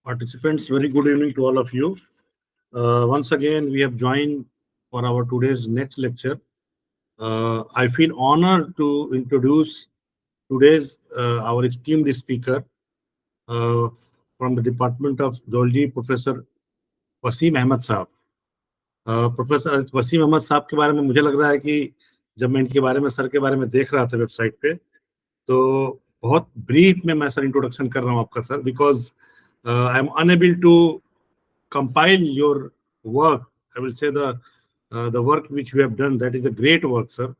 Participants, very good evening to all of you. Once again, we have joined for our today's next lecture. I feel honored to introduce today's our esteemed speaker uh, from the Department of Zoology, Professor Wasim Ahmad साहब. Professor Wasim Ahmad साहब के बारे में मुझे लग रहा है कि जब मैं इनके बारे में सर के बारे में देख रहा था वेबसाइट पे, तो बहुत ब्रीफ में मैं सर इंट्रोडक्शन कर रहा हूँ आपका sir, because I am unable to compile your work. I will say the work which you have done, that is a great work, sir.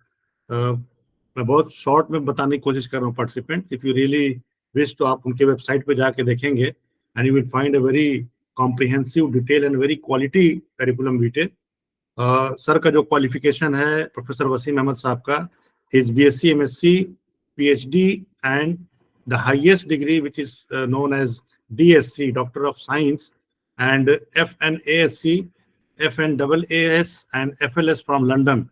मैं बहुत शॉर्ट में बताने की कोशिश कर रहा हूँ participant. If you really wish तो आप उनके वेबसाइट पे जाके देखेंगे and you will find a very comprehensive detail and very quality curriculum vitae. Sir का जो क्वालिफिकेशन है प्रोफेसर वसीम अहमद साहब का, his BSc, MSc, PhD and the highest degree which is known as DSc, doctor of science, and FNASC, FNAAS, and FLS from London.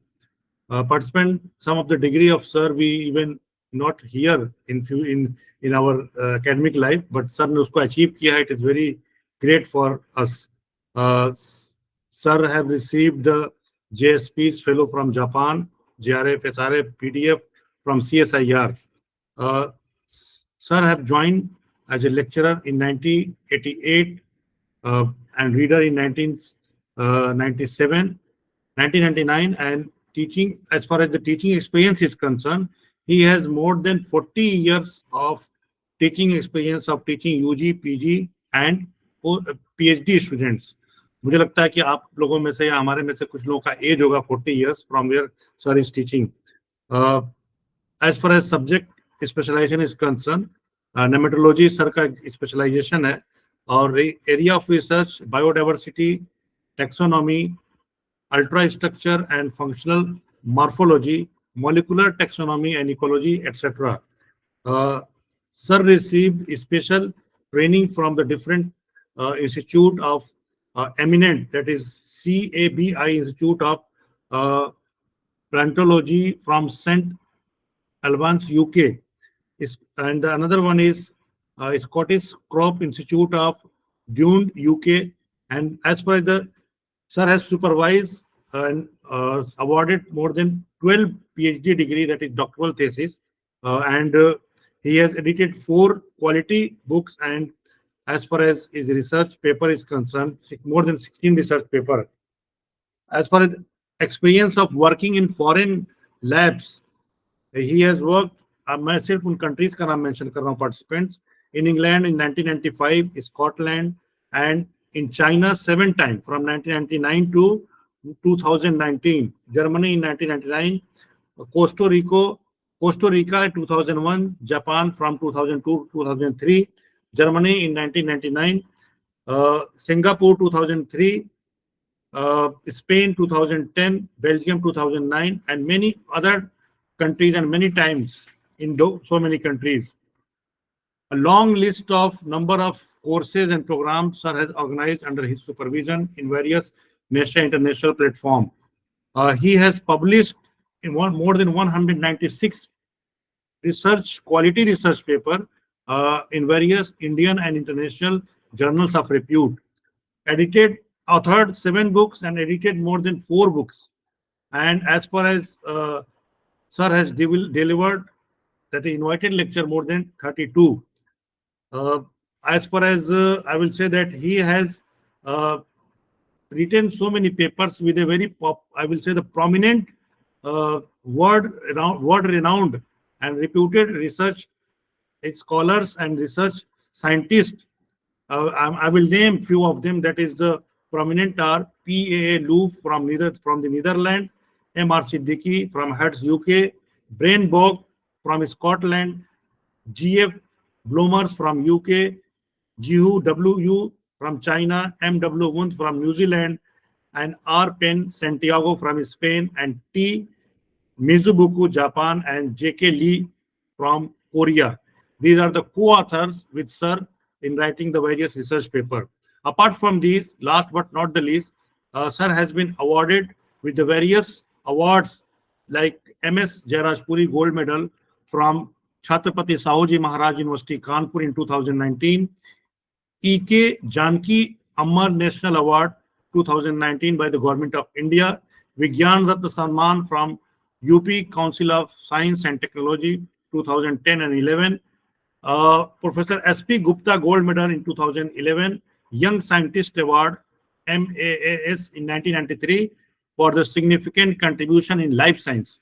Participant, some of the degree of sir we even not hear in our academic life, but sir ने उसको achieve किया है. It is very great for us. Sir have received the JSP's fellow from Japan, JRF, SRF, PDF from CSIR. Sir have joined as a lecturer in 1988. And reader in 1997, 1999, and teaching. As far as the teaching experience is concerned, he has more than 40 years of teaching experience of teaching UG, PG, and PhD students. मुझे लगता है कि आप लोगों में से या हमारे में से कुछ लोगों का एज होगा 40 years from where sir is teaching. As far as subject specialization is concerned, nematology sir का स्पेशलाइजेशन है, और area of research biodiversity, taxonomy, ultrastructure and functional morphology, molecular taxonomy and ecology, etc. Sir received special training from the different institute of eminent, that is CABI Institute of Plantology from St. Albans, UK. And another one is Scottish Crop Institute of Dune, UK. And as far as the sir has supervised and awarded more than 12 PhD degree, that is doctoral thesis, and he has edited 4 quality books, and as far as his research paper is concerned, more than 16 research paper. As far as experience of working in foreign labs, he has worked, मैं सिर्फ उन countries का नाम mention कर रहा हूँ participants, in England in 1995, Scotland, and in China 7 times from 1999 to 2019, Germany in 1999, Costa Rica in 2001, Japan from 2002 to 2003, Germany in 1999, Singapore 2003, Spain 2010, Belgium 2009, and many other countries, and many times in so many countries. A long list of number of courses and programs sir has organized under his supervision in various national and international platforms. He has published in more than 196 quality research paper in various Indian and international journals of repute. Authored 7 books and edited more than 4 books. And as far as sir has delivered that invited lecture more than 32. As far as I will say that he has written so many papers with a very the prominent world-renowned and reputed research scholars and research scientists. I will name few of them. That is the prominent are P.A.A. Loof from the Netherlands, M.R. Siddiqui from Hertz, UK, Brain Bog from Scotland, G.F. Blomers from UK, Jihu W.U. from China, M.W. Wundt from New Zealand, and R. Pen Santiago from Spain, and T. Mizubuku, Japan, and J.K. Lee from Korea. These are the co-authors with sir in writing the various research paper. Apart from these, last but not the least, sir has been awarded with the various awards like MS Jairajpuri Gold Medal from Chhatrapati Sahuji Maharaj University, Kanpur in 2019, E.K. Janki Amar National Award 2019 by the Government of India. Vigyan Ratna Samman from UP Council of Science and Technology 2010 and 11. Professor S.P. Gupta Gold Medal in 2011. Young Scientist Award MAAS in 1993 for the significant contribution in life science.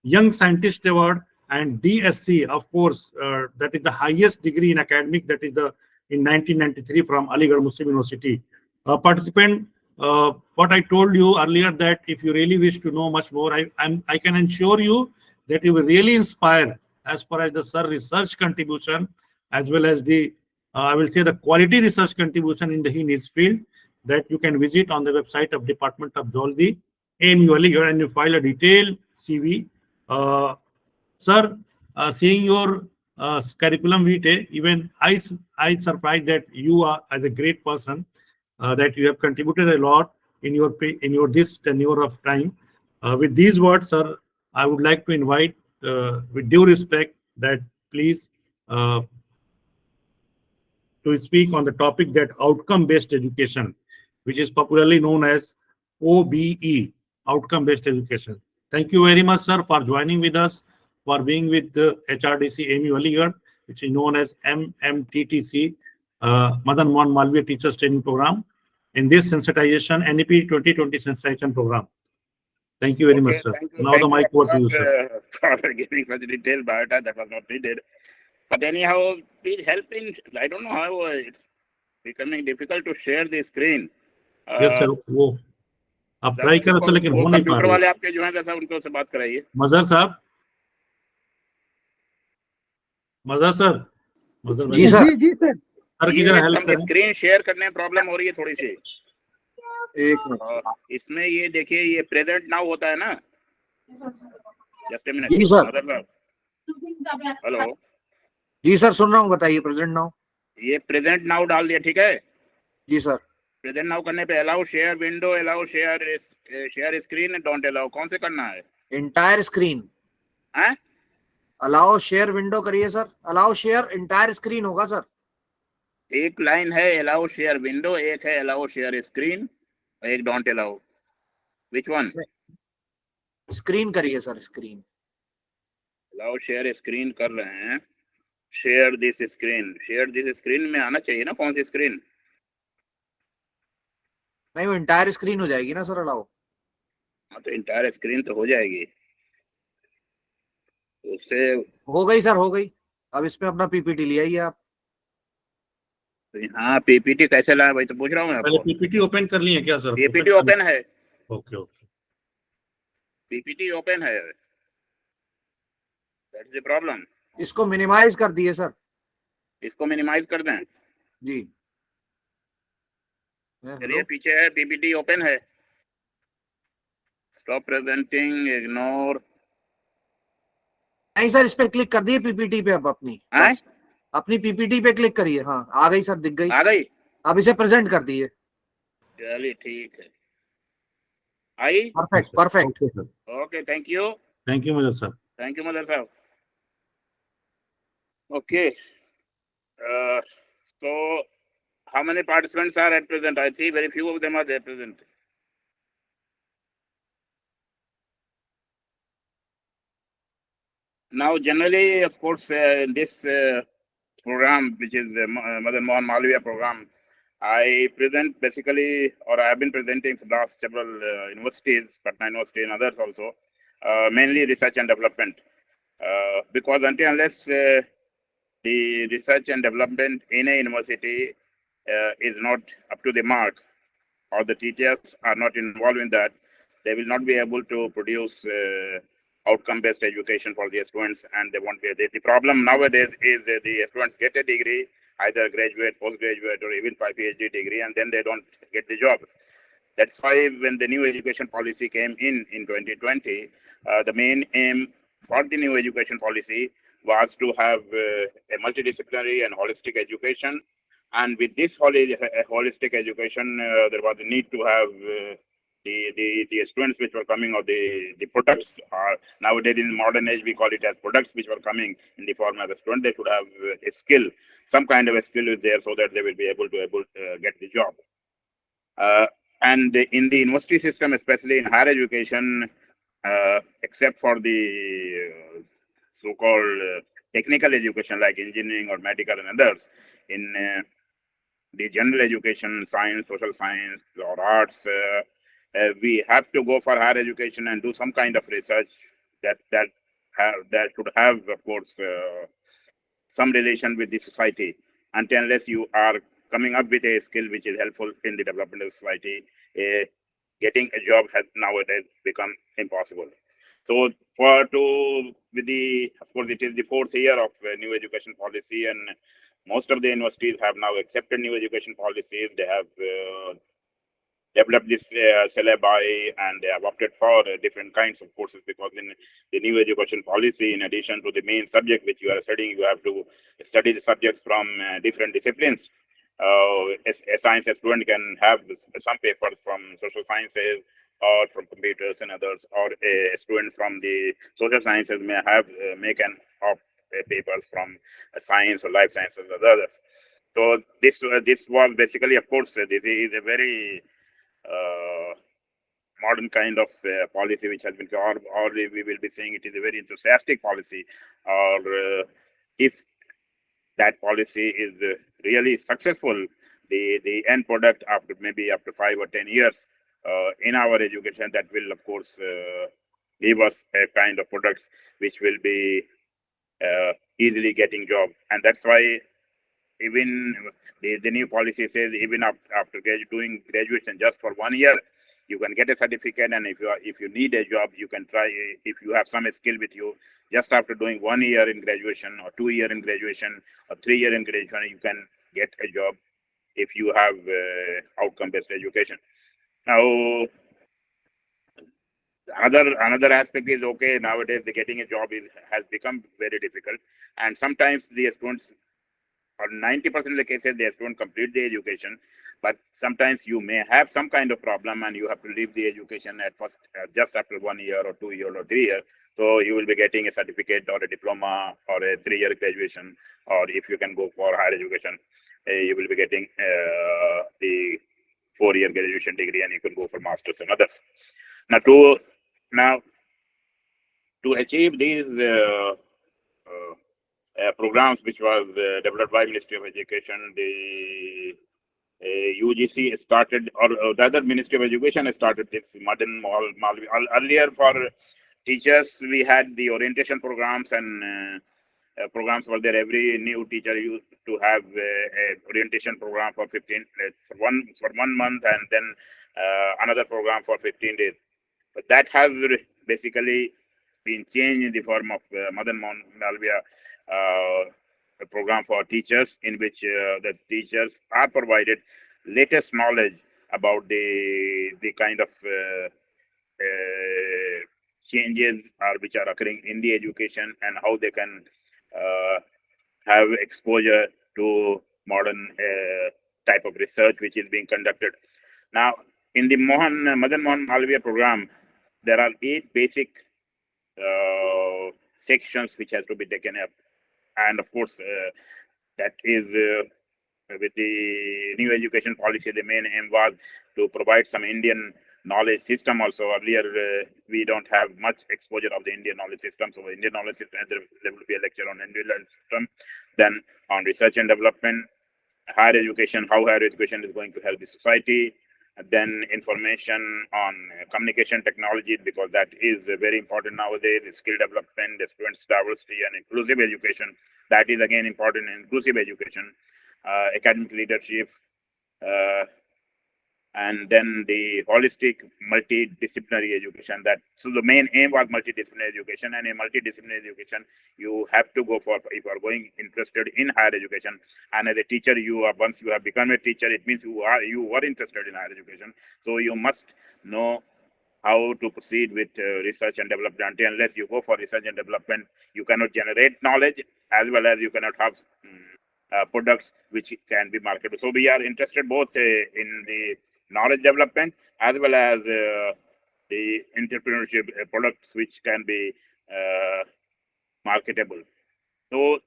Young Scientist Award and DSc, of course, that is the highest degree in academic, that is the in 1993 from Aligarh Muslim University. Participant, what I told you earlier, that if you really wish to know much more, I can ensure you that you will really inspire as far as the sir research contribution, as well as the I will say the quality research contribution in his field, that you can visit on the website of Department of Zoology, AMU Aligarh, and you file a detailed CV. Sir, seeing your curriculum vitae, even I surprised that you are as a great person, that you have contributed a lot in your this tenure of time. With these words, sir, I would like to invite, with due respect, that please to speak on the topic that outcome-based education, which is popularly known as OBE, outcome-based education. Thank you very much, sir, for joining with us, for being with the HRDC AMU Aligarh, which is known as MMTTC, Madan Mohan Malviya Teachers Training Program, in this sensitization, NEP 2020 sensitization program. Thank you very much, sir. Now the mic over to you, sir. For giving such a detailed biodata that was not needed. But anyhow, please help in, I don't know how it's becoming difficult to share the screen. Yes, sir. वो आप try करो तो, लेकिन हो नहीं पा computer रही। वाले आपके जो हैं जैसा उनको से बात कराइए। मजहर साहब, मजहर सर, मजहर जी सर, जी सर, सर की जरा हेल्प करें। स्क्रीन शेयर करने में प्रॉब्लम हो रही है थोड़ी सी। एक मिनट, इसमें ये देखिए, ये प्रेजेंट नाउ होता है ना। Just a minute. जी सर। हेलो जी सर, सुन रहा हूँ, बताइए। प्रेजेंट नाउ, ये प्रेजेंट नाउ डाल दिया, ठीक है जी सर। प्रेजेंट नाउ करने पे allow share window, allow share screen, don't allow, कौन से करना है? इंटायर स्क्रीन हैं? अलाउ शेयर विंडो करिए sir. Allow share entire screen होगा सर। एक लाइन है अलाउ शेयर विंडो, एक है अलाउ शेयर स्क्रीन, एक don't allow. Which one? Screen करिए sir, screen. Allow share screen कर रहे हैं। शेयर दिस स्क्रीन में आना चाहिए ना, कौन सी स्क्रीन? नहीं, वो इंटायर स्क्रीन हो जाएगी ना सर अलाउ। हाँ तो इंटायर स्क्रीन तो हो जाएगी, उससे हो गई सर, हो गई। अब इसमें अपना पीपीटी ले आइए आप। हाँ पीपीटी कैसे लाए भाई, तो पूछ रहा हूँ मैं पहले आपको। पीपीटी ओपन कर लिए क्या सर? पीपीटी ओपन है। ओके ओके, पीपीटी ओपन है, दैट्स द प्रॉब्लम। इसको मिनिमाइज कर दिए सर। इसको मिनिमाइज कर दें जी। चलिए, पीछे है, पीपीटी ओपन है। Stop presenting, ignore. नहीं सर, इस पे क्लिक कर दिए पीपीटी पे। अब अपनी पीपीटी पे क्लिक करिए। हाँ, आ गई सर, दिख गई, आ गई। अब इसे प्रेजेंट कर दिए। चलिए ठीक है, आई। Perfect perfect. Okay, thank you मदर साहब। थैंक यू मदर साहब। Okay, so how many participants are at present? I see very few of them are there present. Now generally, of course, in this program, which is the Madan Mohan Malviya program, I present basically, or I have been presenting for the last several universities, Patna University and others also, mainly research and development, because until unless the research and development in a university is not up to the mark, or the teachers are not involved in that, they will not be able to produce outcome-based education for the students, and they won't be. The problem nowadays is that the students get a degree, either graduate, postgraduate, or even PhD degree, and then they don't get the job. That's why when the new education policy came in 2020, the main aim for the new education policy was to have a multidisciplinary and holistic education. And with this holistic education, there was a need to have the students which were coming, or the products are nowadays in modern age we call it as products which were coming in the form of a student. They should have a skill, some kind of a skill is there, so that they will be able to get the job. And in the university system, especially in higher education, except for the so-called technical education like engineering or medical and others, in the general education, science, social science, or arts, we have to go for higher education and do some kind of research that should have, of course, some relation with the society. Unless you are coming up with a skill which is helpful in the development of society, getting a job has nowadays become impossible. So of course, it is the 4th year of new education policy, and most of the universities have now accepted new education policies. They have developed this syllabi, and they have opted for different kinds of courses, because in the new education policy, in addition to the main subject which you are studying, you have to study the subjects from different disciplines. A science student can have some papers from social sciences or from computers and others, or a student from the social sciences may can opt papers from science or life sciences or others. So this was basically, of course, this is a very modern kind of policy which has been, or we will be saying it is a very enthusiastic policy, or if that policy is really successful, the end product after 5 or 10 years in our education, that will of course give us a kind of products which will be easily getting job. And that's why even the new policy says even after doing graduation just for 1 year, you can get a certificate, and if you need a job, you can try, if you have some skill with you, just after doing 1 year in graduation, or 2 year in graduation, or 3 year in graduation, you can get a job if you have outcome based education. Now another aspect is, okay, nowadays the getting a job has become very difficult, and sometimes the students, or 90% of the cases, they don't complete the education, but sometimes you may have some kind of problem and you have to leave the education at first, just after 1 year or 2 years or 3 years. So you will be getting a certificate or a diploma or a 3-year graduation, or if you can go for higher education, you will be getting the 4-year graduation degree, and you can go for masters and others. Now to achieve these programs which was developed by Ministry of Education, the UGC started, or rather Ministry of Education started this Madan Malviya. Earlier, for teachers, we had the orientation programs, and programs were there. Every new teacher used to have a orientation program for 1 month, and then another program for 15 days. But that has basically been changed in the form of Madan Malviya, a program for teachers, in which the teachers are provided latest knowledge about the kind of changes which are occurring in the education, and how they can have exposure to modern type of research which is being conducted. Now, in the Madan Mohan Malviya program, there are 8 basic sections which has to be taken up, and of course that is with the new education policy, the main aim was to provide some Indian knowledge system also. Earlier we don't have much exposure of the Indian knowledge system, so Indian knowledge system, there will be a lecture on Indian knowledge system, then on research and development, higher education, how higher education is going to help the society, and then information on communication technology, because that is very important nowadays. Skill development, the students' diversity, and inclusive education, that is again important in inclusive education, academic leadership, and then the holistic multidisciplinary education. So the main aim was multidisciplinary education, and in multidisciplinary education you have to go for, if you are interested in higher education, and as a teacher, once you have become a teacher, it means you were interested in higher education, so you must know how to proceed with research and development. Unless you go for research and development, you cannot generate knowledge, as well as you cannot have products which can be marketable. So we are interested both in the knowledge development, as well as the entrepreneurship products which can be marketable. So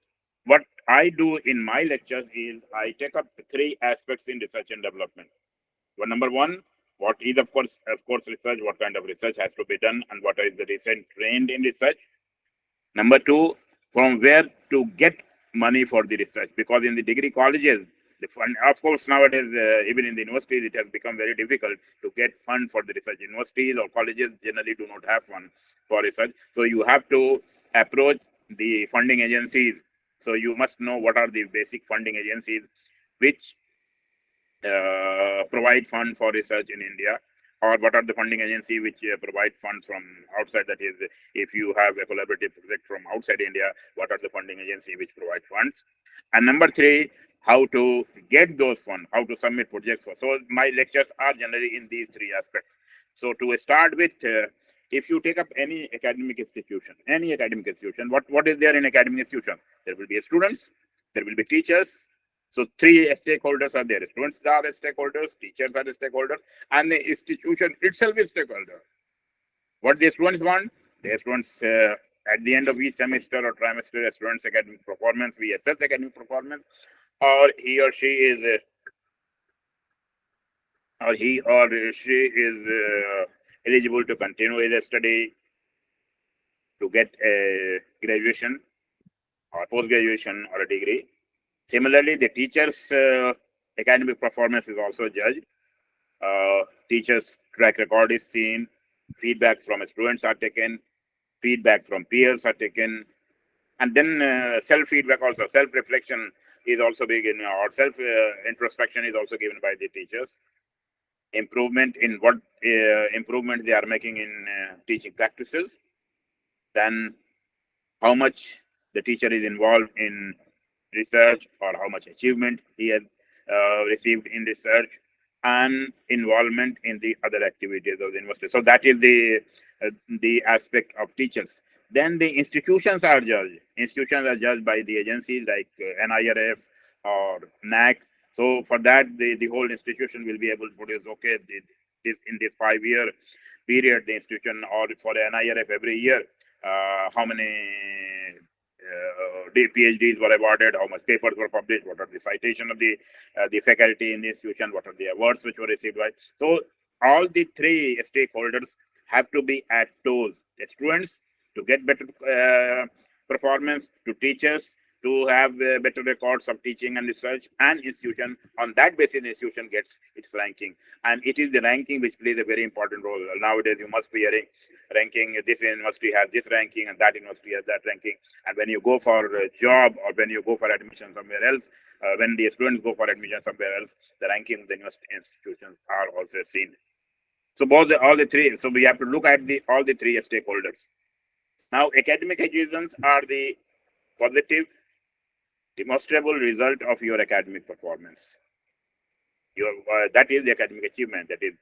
what I do in my lectures is I take up three aspects in research and development. Well, number one, what is of course research, what kind of research has to be done, and what is the recent trend in research. Number two, from where to get money for the research, because in the degree colleges, the fund, of course, nowadays, even in the universities, it has become very difficult to get fund for the research. Universities or colleges generally do not have fund for research. So you have to approach the funding agencies. So you must know what are the basic funding agencies which provide fund for research in India, or what are the funding agency which provide funds from outside. That is, if you have a collaborative project from outside India, what are the funding agency which provide funds? And number three, how to get those funds, how to submit projects for. So my lectures are generally in these three aspects. So to start with, if you take up any academic institution, what is there in academic institutions? There will be students, there will be teachers. So three stakeholders are there. Students are stakeholders, teachers are stakeholders, and the institution itself is stakeholder. What the students want? The students at the end of each semester or trimester, students' academic performance, we assess academic performance, or he or she is eligible to continue his study to get a graduation or post-graduation or a degree. Similarly, the teachers' academic performance is also judged. Teachers' track record is seen. Feedback from students are taken. Feedback from peers are taken. And then self-feedback also, self-reflection is also given, or self-introspection is also given by the teachers. Improvement in what improvements they are making in teaching practices. Then how much the teacher is involved in research, or how much achievement he has received in research, and involvement in the other activities of the university. So that is the aspect of teachers. Then the institutions are judged. Institutions are judged by the agencies like NIRF or NAC. So for that, the whole institution will be able to produce, okay, in this 5-year period, the institution, or for the NIRF every year, how many PhDs were awarded, how much papers were published, what are the citation of the faculty in the institution, what are the awards which were received by. So all the three stakeholders have to be at toes. The students to get better performance, to teachers to have better records of teaching and research, and institution. On that basis, the institution gets its ranking, and it is the ranking which plays a very important role. Nowadays, you must be hearing ranking. This university has this ranking, and that university has that ranking. And when you go for a job, or when you go for admission somewhere else, when the students go for admission somewhere else, the ranking of the university institutions are also seen. So all the three. So we have to look at all the three stakeholders. Now, academic achievements are the positive, demonstrable result of your academic performance. That is the academic achievement. That is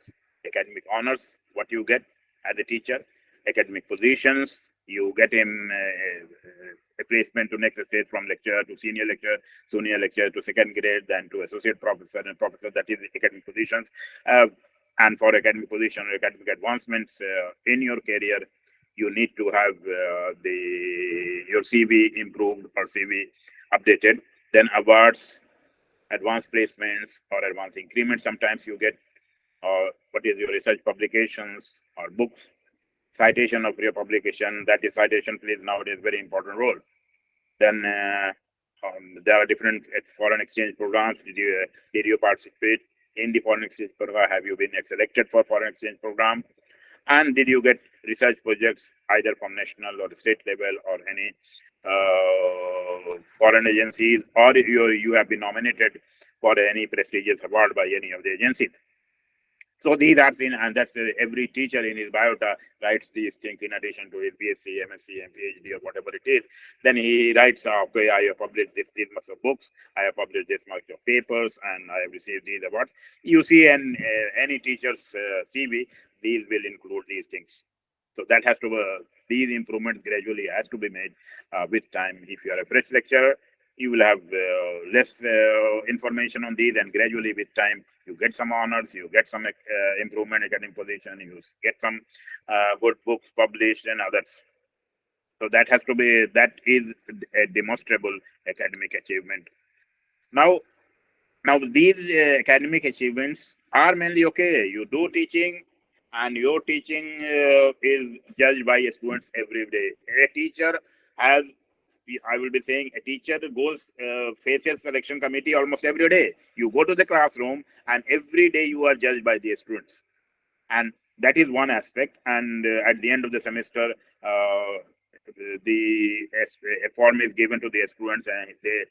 academic honors, what you get as a teacher. Academic positions, you get him a placement to next stage, from lecturer to senior lecturer to second grade, then to associate professor and professor. That is the academic positions. And for academic position or academic advancements in your career, you need to have your CV improved or CV updated. Then awards, advanced placements, or advanced increments sometimes you get. Or what is your research publications or books, citation of your publication. That is, citation plays nowadays very important role. Then there are different foreign exchange programs. Did you participate in the foreign exchange program? Have you been selected for foreign exchange program? And did you get research projects either from national or state level, or any foreign agencies, or you have been nominated for any prestigious award by any of the agencies? So these are seen, and that's every teacher in his biota writes these things in addition to his BSc, MSc, and PhD, or whatever it is. Then he writes, okay, I have published this much of books, I have published this much of papers, and I have received these awards. You see, in any teacher's CV, these will include these things. So that has to these improvements gradually has to be made with time. If you are a fresh lecturer, you will have less information on these, and gradually with time you get some honors, you get some improvement academic position, you get some good books published and others. So that is a demonstrable academic achievement. Now these academic achievements are mainly okay. You do teaching, and your teaching is judged by students every day. A teacher has, I will be saying, a teacher goes faces selection committee almost every day. You go to the classroom, and every day you are judged by the students, and that is one aspect. And at the end of the semester, a form is given to the students, and they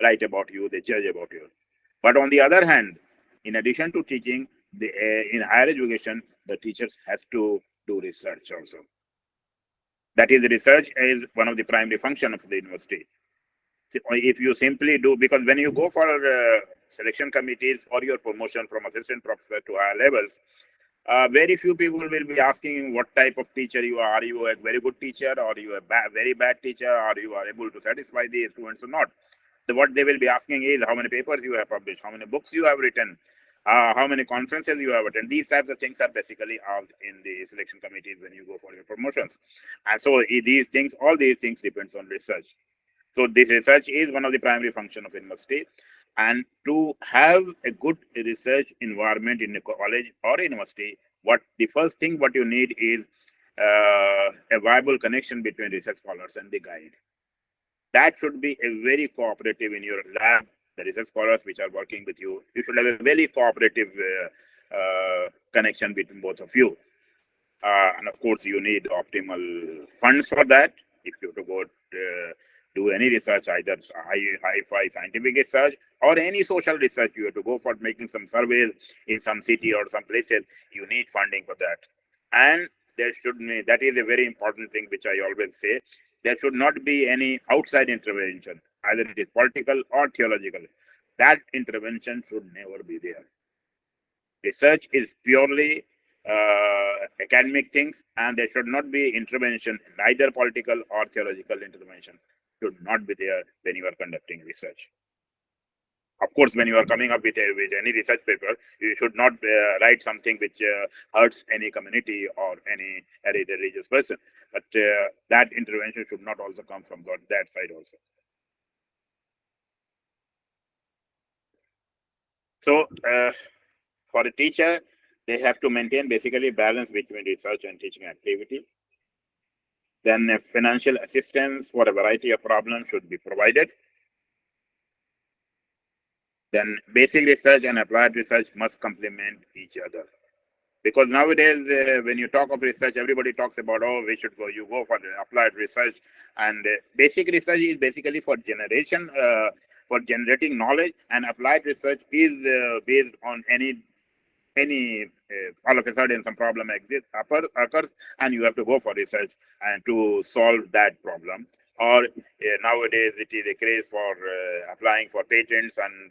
write about you, they judge about you. But on the other hand, in addition to teaching, in higher education, the teachers has to do research also. That is, research is one of the primary function of the university. If you simply do, because when you go for selection committees or your promotion from assistant professor to higher levels, very few people will be asking what type of teacher you are. Are you a very good teacher, or are you a very bad teacher, or you are able to satisfy the students or not? What they will be asking is how many papers you have published, how many books you have written, how many conferences you have attended. These types of things are basically asked in the selection committees when you go for your promotions. And so all these things depends on research. So this research is one of the primary function of university. And to have a good research environment in a college or university, the first thing what you need is a viable connection between research scholars and the guide. That should be a very cooperative in your lab. The research scholars which are working with you, you should have a very cooperative connection between both of you. And of course, you need optimal funds for that. If you have to go do any research, either high-fi scientific research or any social research, you have to go for making some surveys in some city or some places, you need funding for that. And that is a very important thing which I always say. There should not be any outside intervention, either it is political or theological. That intervention should never be there. Research is purely academic things, and there should not be intervention, neither political or theological intervention should not be there when you are conducting research. Of course, when you are coming up with any research paper, you should not write something which hurts any community or any religious person. But that intervention should not also come from that side also. So for a teacher, they have to maintain basically balance between research and teaching activity. Then financial assistance for a variety of problems should be provided. Then basic research and applied research must complement each other. Because nowadays, when you talk of research, everybody talks about, we should you go for applied research. And basic research is basically for for generating knowledge, and applied research is based on any all of a sudden some problem occurs, and you have to go for research and to solve that problem. Or nowadays it is a craze for applying for patents, and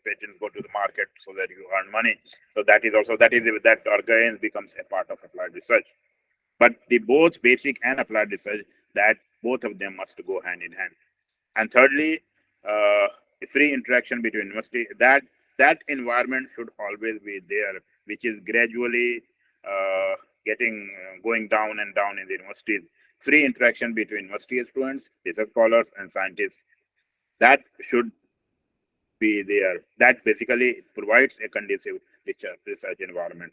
patents go to the market so that you earn money. So that again becomes a part of applied research. But the both basic and applied research, that both of them must go hand in hand. And thirdly, free interaction between university, that environment should always be there, which is gradually going down and down in the universities. Free interaction between university students, research scholars, and scientists, that should be there. That basically provides a conducive research environment.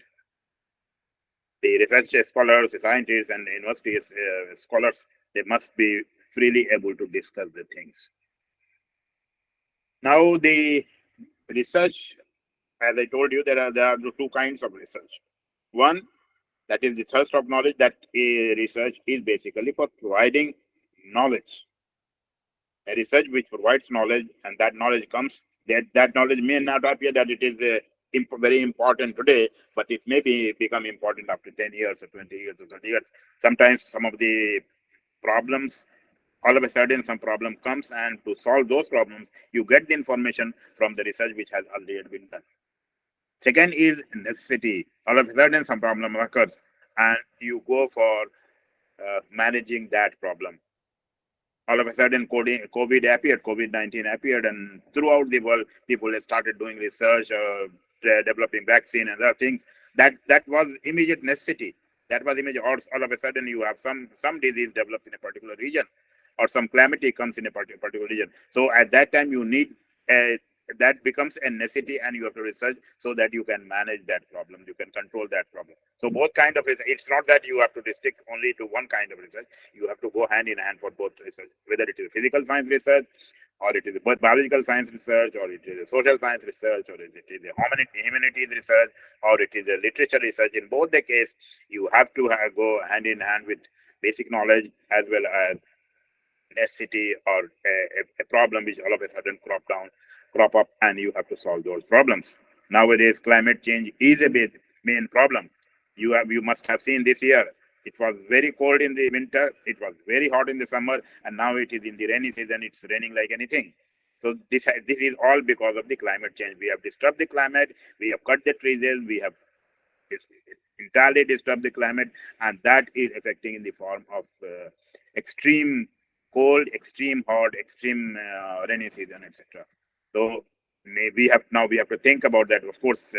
The research scholars, the scientists, and the university scholars, they must be freely able to discuss the things. Now, the research, as I told you, there are two kinds of research. One, that is the thirst of knowledge. That research is basically for providing knowledge. A research which provides knowledge, and that knowledge comes, that knowledge may not appear that it is very important today, but it may become important after 10 years or 20 years or 30 years. Sometimes some of the problems, all of a sudden some problem comes, and to solve those problems, you get the information from the research which has already been done. Second is necessity. All of a sudden some problem occurs, and you go for managing that problem. all of a sudden COVID appeared, COVID-19 appeared, and throughout the world, people have started doing research, developing vaccine and other things. That was immediate necessity. That was immediate. Or all of a sudden, you have some disease develops in a particular region, or some calamity comes in a particular region. So at that time, you need that becomes a necessity, and you have to research so that you can manage that problem, you can control that problem. So both kind of research. It's not that you have to restrict only to one kind of research. You have to go hand in hand for both research, whether it is physical science research, or it is biological science research, or it is a social science research, or it is a humanities research, or it is a literature research. In both the case, you have to go hand in hand with basic knowledge as well as necessity, or a problem which all of a sudden crop up, and you have to solve those problems. Nowadays, climate change is a main problem. You must have seen this year. It was very cold in the winter. It was very hot in the summer, and now it is in the rainy season. It's raining like anything. So this is all because of the climate change. We have disturbed the climate. We have cut the trees. We have entirely disturbed the climate, and that is affecting in the form of extreme cold, extreme hot, extreme rainy season, etc. So we have to think about that. Of course,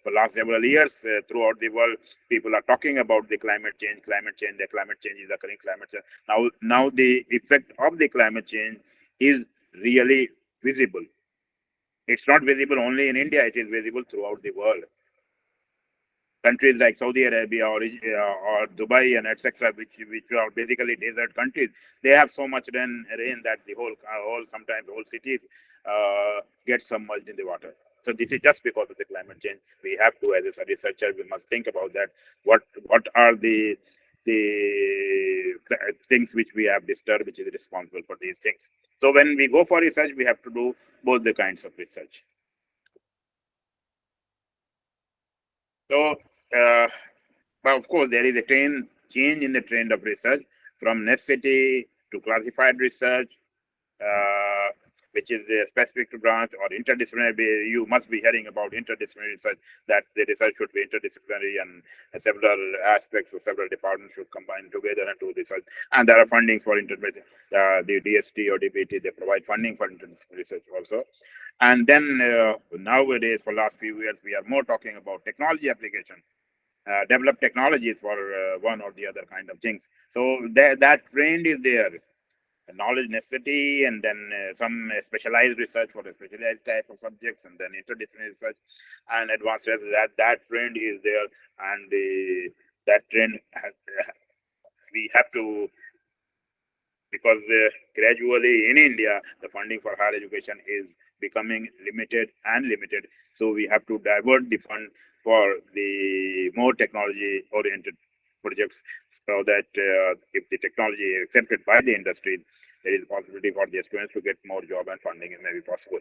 for last several years, throughout the world, people are talking about the climate change. The climate change is occurring. Climate change. Now the effect of the climate change is really visible. It's not visible only in India. It is visible throughout the world. Countries like Saudi Arabia or Dubai and etc., which are basically desert countries, they have so much rain that the sometimes the whole cities get submerged in the water. So this is just because of the climate change. We have to, as a researcher, we must think about that. What are the things which we have disturbed, which is responsible for these things. So when we go for research, we have to do both the kinds of research. So, but of course, there is a change in the trend of research from necessity to classified research, which is specific to branch, or interdisciplinary. You must be hearing about interdisciplinary research, that the research should be interdisciplinary, and several aspects of several departments should combine together and do research. And there are fundings for interdisciplinary. The DST or DBT, they provide funding for interdisciplinary research also. And then nowadays, for last few years, we are more talking about technology application. Develop technologies for one or the other kind of things. So that trend is there. Knowledge necessity, and then some specialized research for a specialized type of subjects, and then interdisciplinary research and advanced research. That trend is there, and that trend we have to, because gradually in India the funding for higher education is becoming limited. So we have to divert the fund for the more technology oriented projects, so that if the technology is accepted by the industry, there is a possibility for the students to get more job, and funding is maybe possible.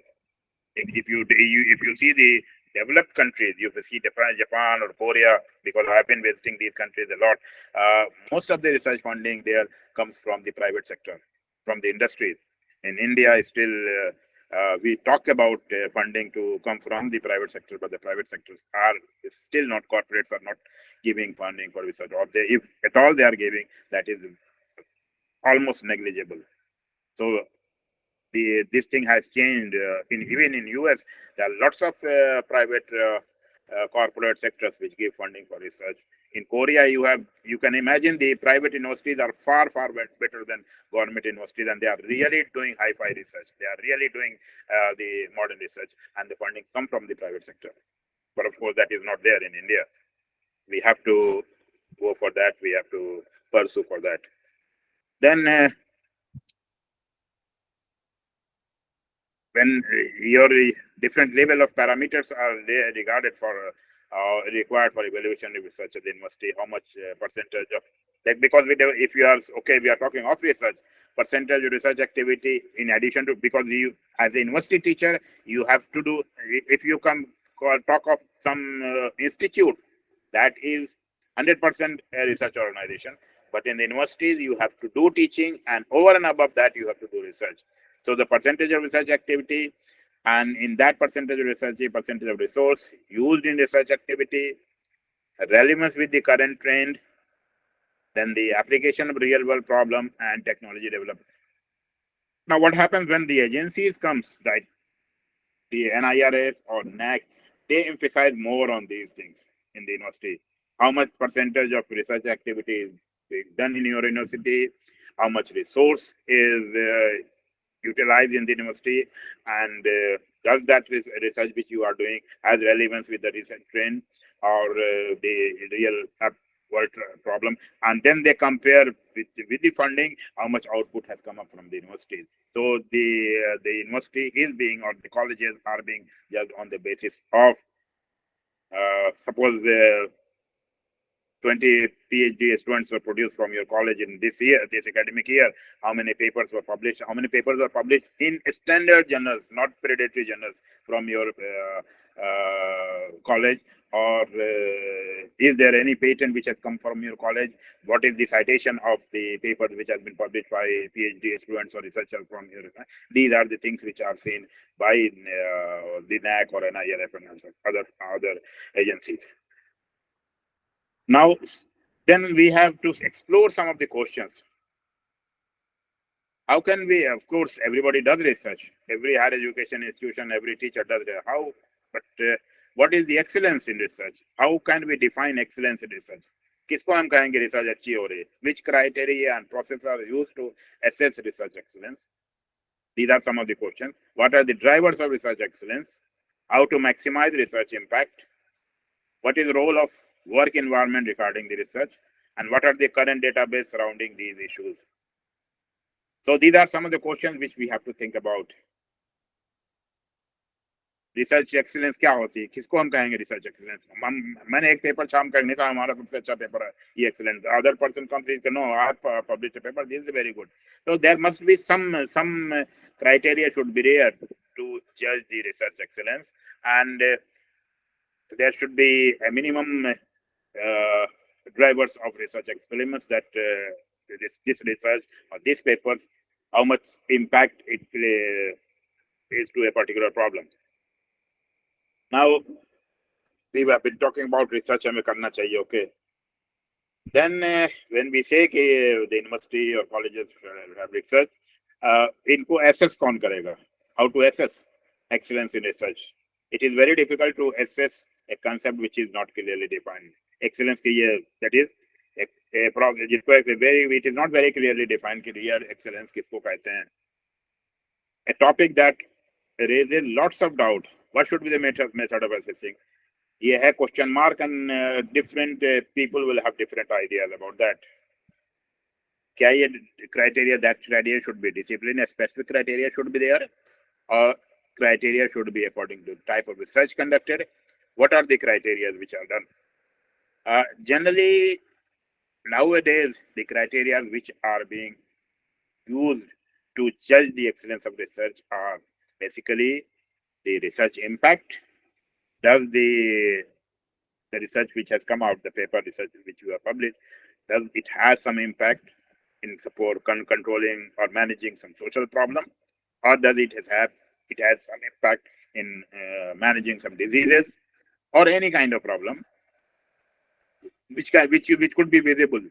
If you see the developed countries, you see Japan or Korea, because I've been visiting these countries a lot. Most of the research funding there comes from the private sector, from the industries. In India, still we talk about funding to come from the private sector, but the private sectors are still not, corporates are not giving funding for research, or if at all they are giving, that is almost negligible. So this thing has changed. Even in US, there are lots of private corporate sectors which give funding for research. In Korea, you can imagine the private universities are far better than government universities, and they are really doing hi-fi research. They are really doing the modern research, and the funding come from the private sector. But of course, that is not there in India. We have to go for that. We have to pursue for that. Then when your different level of parameters are regarded for required for evaluation of research at the university, how much percentage of that, because if you are we are talking of research, percentage of research activity in addition to, because you as a university teacher, you have to do, if you talk of some institute that is 100% a research organization, but in the universities you have to do teaching, and over and above that you have to do research. So the percentage of research activity, and in that percentage of research, percentage of resource used in research activity, relevance with the current trend, then the application of real world problem, and technology development. Now, what happens when the agencies comes, like the NIRF or NAC, they emphasize more on these things in the university. How much percentage of research activity is being done in your university, how much resource is utilized in the university, and does that research which you are doing has relevance with the research trend or the real world problem. And then they compare with the funding, how much output has come up from the universities. So the university is being, or the colleges are being judged on the basis of, suppose 20 PhD students were produced from your college in this academic year. How many papers were published? How many papers were published in standard journals, not predatory journals, from your college? Or is there any patent which has come from your college? What is the citation of the paper which has been published by PhD students or researchers from your? These are the things which are seen by the NAC or NIRF and other agencies. Now, then we have to explore some of the questions. How can we, of course, everybody does research. Every higher education institution, every teacher does it. How, but what is the excellence in research? How can we define excellence in research? किसको हम कहेंगे research अच्छी हो रही है? Which criteria and process are used to assess research excellence? These are some of the questions. What are the drivers of research excellence? How to maximize research impact? What is the role of work environment regarding the research? And what are the current database surrounding these issues? So these are some of the questions which we have to think about. Research excellence क्या होती है, किसको हम कहेंगे research excellence? मैंने एक paper शाम करने से हमारा सबसे अच्छा पेपर है ये excellence. Other person comes is no I have published a paper, this is very good. So there must be some criteria should be there to judge the research excellence, and there should be a minimum drivers of research experiments that this research or these papers, how much impact it is to a particular problem. Now, we have been talking about research हमें करना चाहिए, okay. Then when we say कि the university or colleges have research, इनको assess कौन करेगा? How to assess excellence in research? It is very difficult to assess a concept which is not clearly defined. Excellence की ये, that is a problem जिसको it is not very clearly defined कि real excellence किसको कहते हैं. A topic that raises lots of doubt. What should be the method of assessing? ये है question mark, and different people will have different ideas about that. क्या ये criteria, that criteria should be discipline, a specific criteria should be there, or criteria should be according to type of research conducted? What are the criteria which are done? Generally, nowadays, the criteria which are being used to judge the excellence of research are basically the research impact. Does the research which has come out, the paper research which you have published, does it has some impact in support controlling or managing some social problem, or does it has some impact in managing some diseases or any kind of problem which could be visible?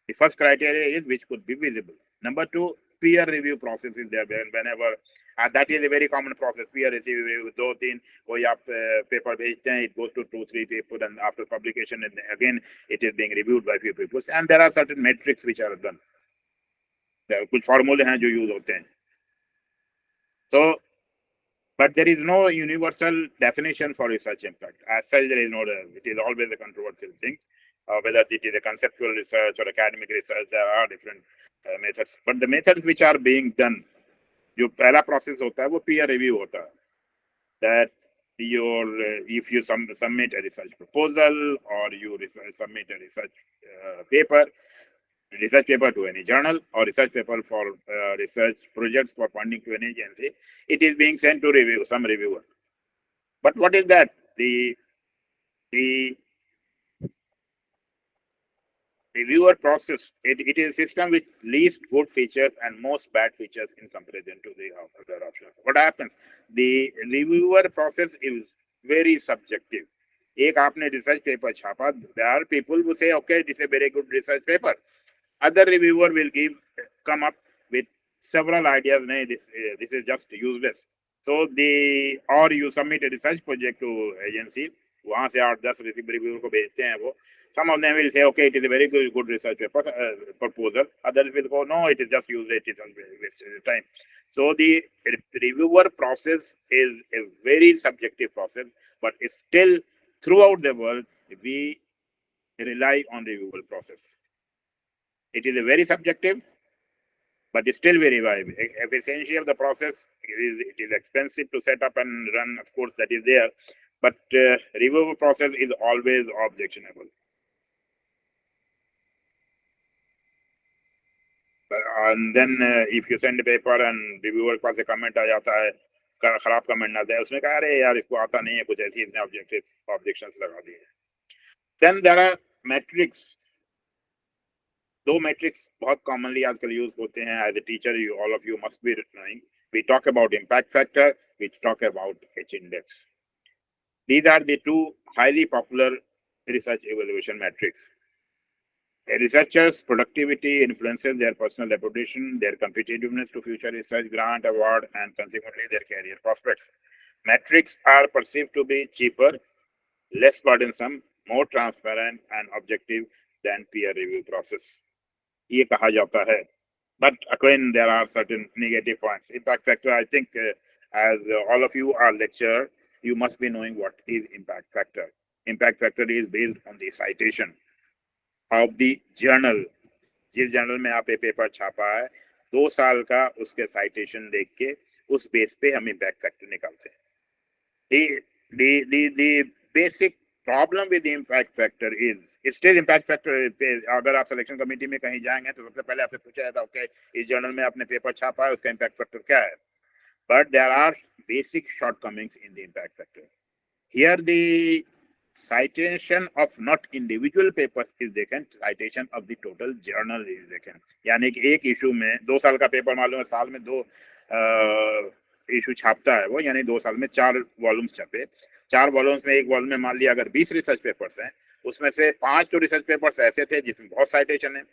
The first criteria is which could be visible. Number two, peer review process is there whenever, that is a very common process. Peer review, दो तीन कोई आप paper भेजते हैं, it goes to 2-3 people, and after publication, and again it is being reviewed by few people, and there are certain metrics which are done. There are कुछ formulae हैं जो use होते हैं. So, but there is no universal definition for research impact. As such, there is no. It is always a controversial thing. Whether it is a conceptual research or academic research, there are different methods. But the methods which are being done, जो पहला process होता है वो peer review होता है. That if you submit a research proposal or you submit a research paper to any journal or research paper for research projects for funding to an agency, it is being sent to some reviewer. But what is that? The reviewer process, it is a system with least good features and most bad features in comparison to the other options. What happens? The reviewer process is very subjective. एक आपने research paper छापा, there are people who say, okay, this is a very good research paper. Other reviewer will come up with several ideas, nahi, this is just useless. So or you submit a research project to agencies, वहां से 8-10 reviewer को भेजते हैं वो. Some of them will say, okay, it is a very good research paper proposal. Others will go, no, it is just useless, it is wasted time. So the reviewer process is a very subjective process, but still throughout the world, we rely on reviewer process. It is a very subjective, but it's still very viable. Efficiency of the process it is expensive to set up and run, of course, that is there, but reviewer process is always objectionable. And then if you send a paper and reviewer के पास से comment आ जाता है, खराब comment आता है, उसने कहा अरे यार इसको आता नहीं है, कुछ ऐसी इसने objections लगा दी है. Then there are metrics. दो metrics बहुत commonly आजकल use होते हैं. As a teacher, all of you must be knowing. We talk about impact factor, we talk about H index. These are the two highly popular research evaluation metrics. A researcher's productivity influences their personal reputation, their competitiveness to future research grant award, and consequently their career prospects. Metrics are perceived to be cheaper, less burdensome, more transparent, and objective than peer review process. ये कहा जाता है. But again, there are certain negative points. Impact factor, I think, as all of you are lecturer, you must be knowing what is impact factor. Impact factor is based on the citation of the journal. जिस journal में आप paper छापा है, 2 साल का उसके citation देख के उस बेस पे हम impact factor निकालते हैं. The basic problem with the impact factor is still impact factor. अगर आप selection committee में कहीं जाएंगे तो सबसे पहले आपसे पूछा जाता है, okay, इस जर्नल में आपने पेपर छापा है, उसका impact factor क्या है? But there are basic shortcomings in the impact factor. Here the citation of not individual papers is taken, citation of the total journal is taken. यानी कि एक issue में 2 साल का पेपर मालूम है, साल में 2 issue छापता है वो, यानी 2 साल में 4 volumes छपे. 4 volumes में एक volume में मान लिया अगर 20 research papers हैं, उसमें से 5 तो research papers ऐसे थे जिसमें बहुत citation है,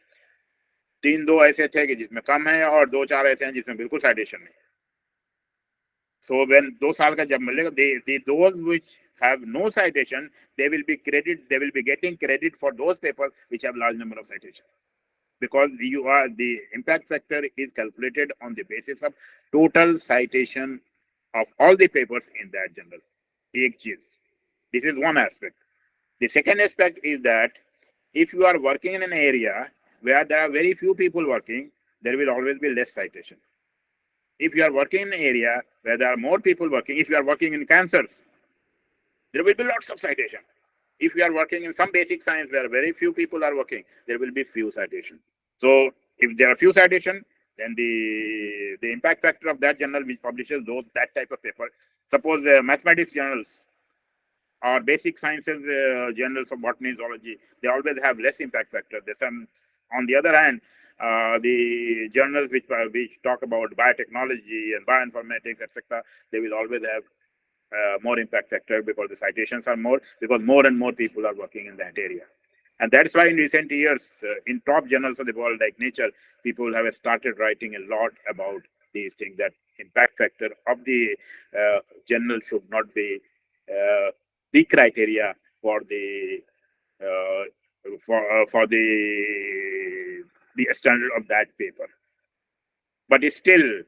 3-2 ऐसे थे कि जिसमें कम है, और 2-4 ऐसे हैं जिसमें बिल्कुल citation नहीं. So when 2 साल का जब मिलेगा, those which have no citation, they will be getting credit for those papers which have large number of citations, because the impact factor is calculated on the basis of total citation of all the papers in that journal. एक चीज, this is one aspect. The second aspect is that if you are working in an area where there are very few people working, there will always be less citation. If you are working in an area where there are more people working, if you are working in cancers, there will be lots of citation. If you are working in some basic science where very few people are working, there will be few citation. So if there are few citation, then the impact factor of that journal which publishes that type of paper, suppose mathematics journals or basic sciences journals of botany, zoology, they always have less impact factor. On the other hand, the journals which talk about biotechnology and bioinformatics, etc., they will always have more impact factor because the citations are more, because more and more people are working in that area. And that's why in recent years, in top journals of the world like Nature, people have started writing a lot about these things, that impact factor of the journal should not be the criteria for the standard of that paper. But still,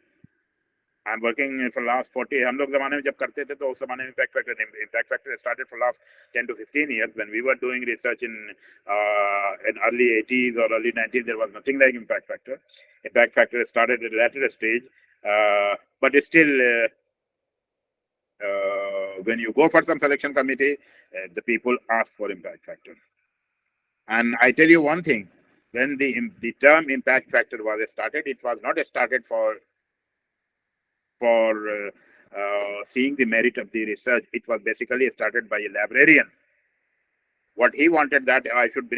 I'm working for last 40. हम लोग ज़माने में जब करते थे तो उस ज़माने में impact factor started for last 10 to 15 years. When we were doing research in early 80s or early 90s, there was nothing like impact factor. Impact factor started at a later stage, but still, when you go for some selection committee, the people ask for impact factor. And I tell you one thing: when the term impact factor was started, it was not started for seeing the merit of the research. It was basically started by a librarian. What he wanted that I should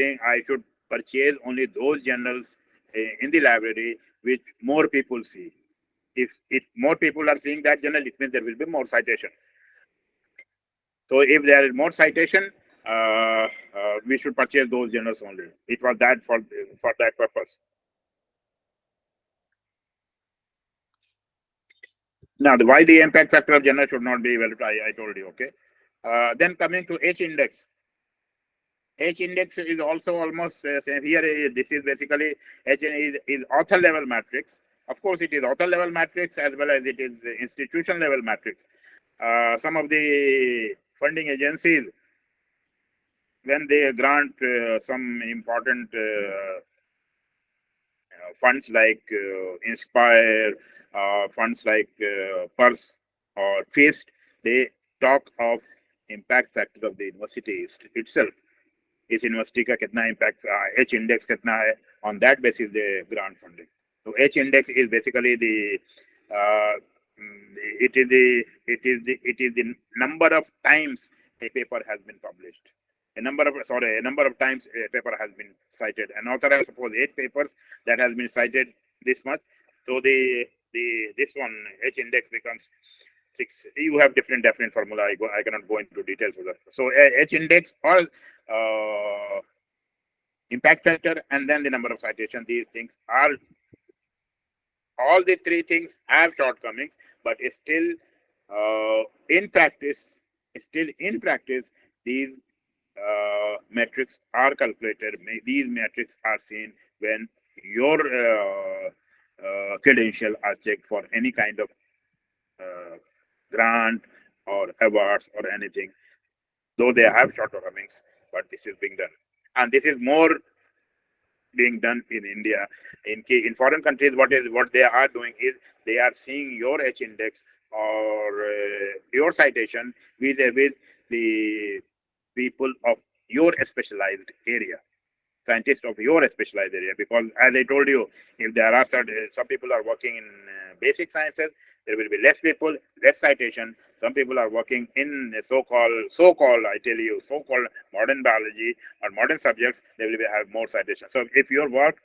purchase only those journals in the library which more people see. If more people are seeing that journal, it means there will be more citation. So if there is more citation, we should purchase those journals only. It was that for that purpose. Now, why the impact factor of journal should not be evaluated, I told you, okay. Then coming to H index. H index is also almost same here. This is basically H is author level matrix. Of course, it is author level matrix as well as it is institution level matrix. Some of the funding agencies, when they grant some important funds like Inspire, funds like Pulse or Feast, they talk of impact factor of the university itself. Is university का कितना impact, H index कितना है, on that basis they grant funding. So H index is basically the it is the number of times a paper has been published. A number of times a paper has been cited. An author has suppose 8 papers that has been cited this much. So this one H index becomes 6. You have different formula. I cannot go into details of that. So H index or impact factor and then the number of citations. These things are, all the 3 things have shortcomings, but still in practice, these metrics are calculated. These metrics are seen when your credential are checked for any kind of grant or awards or anything. Though they have shortcomings, but this is being done, and this is more being done in India. In foreign countries, what they are doing is they are seeing your H index or your citation with the people of your specialized area, scientists of your specialized area. Because as I told you, if there are some people are working in basic sciences, there will be less people, less citation. Some people are working in so-called, I tell you, so-called modern biology or modern subjects, they will have more citation. So if your work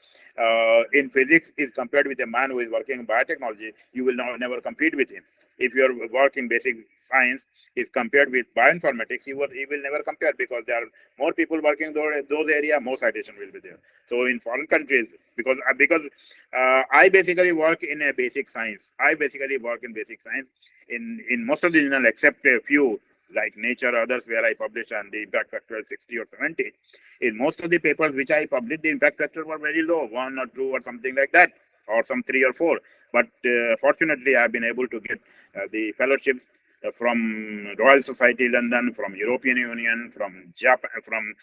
in physics is compared with a man who is working in biotechnology, you will never compete with him. If your work in basic science is compared with bioinformatics, you will never compare, because there are more people working those areas, more citation will be there. So in foreign countries, because I basically work in a basic science. In most of the journals, except a few like Nature or others where I publish and the impact factor is 60 or 70. In most of the papers which I published, the impact factor were very low, 1 or 2 or something like that, or some 3 or 4. But fortunately, I've been able to get the fellowships from Royal Society London, from European Union, from Japan, from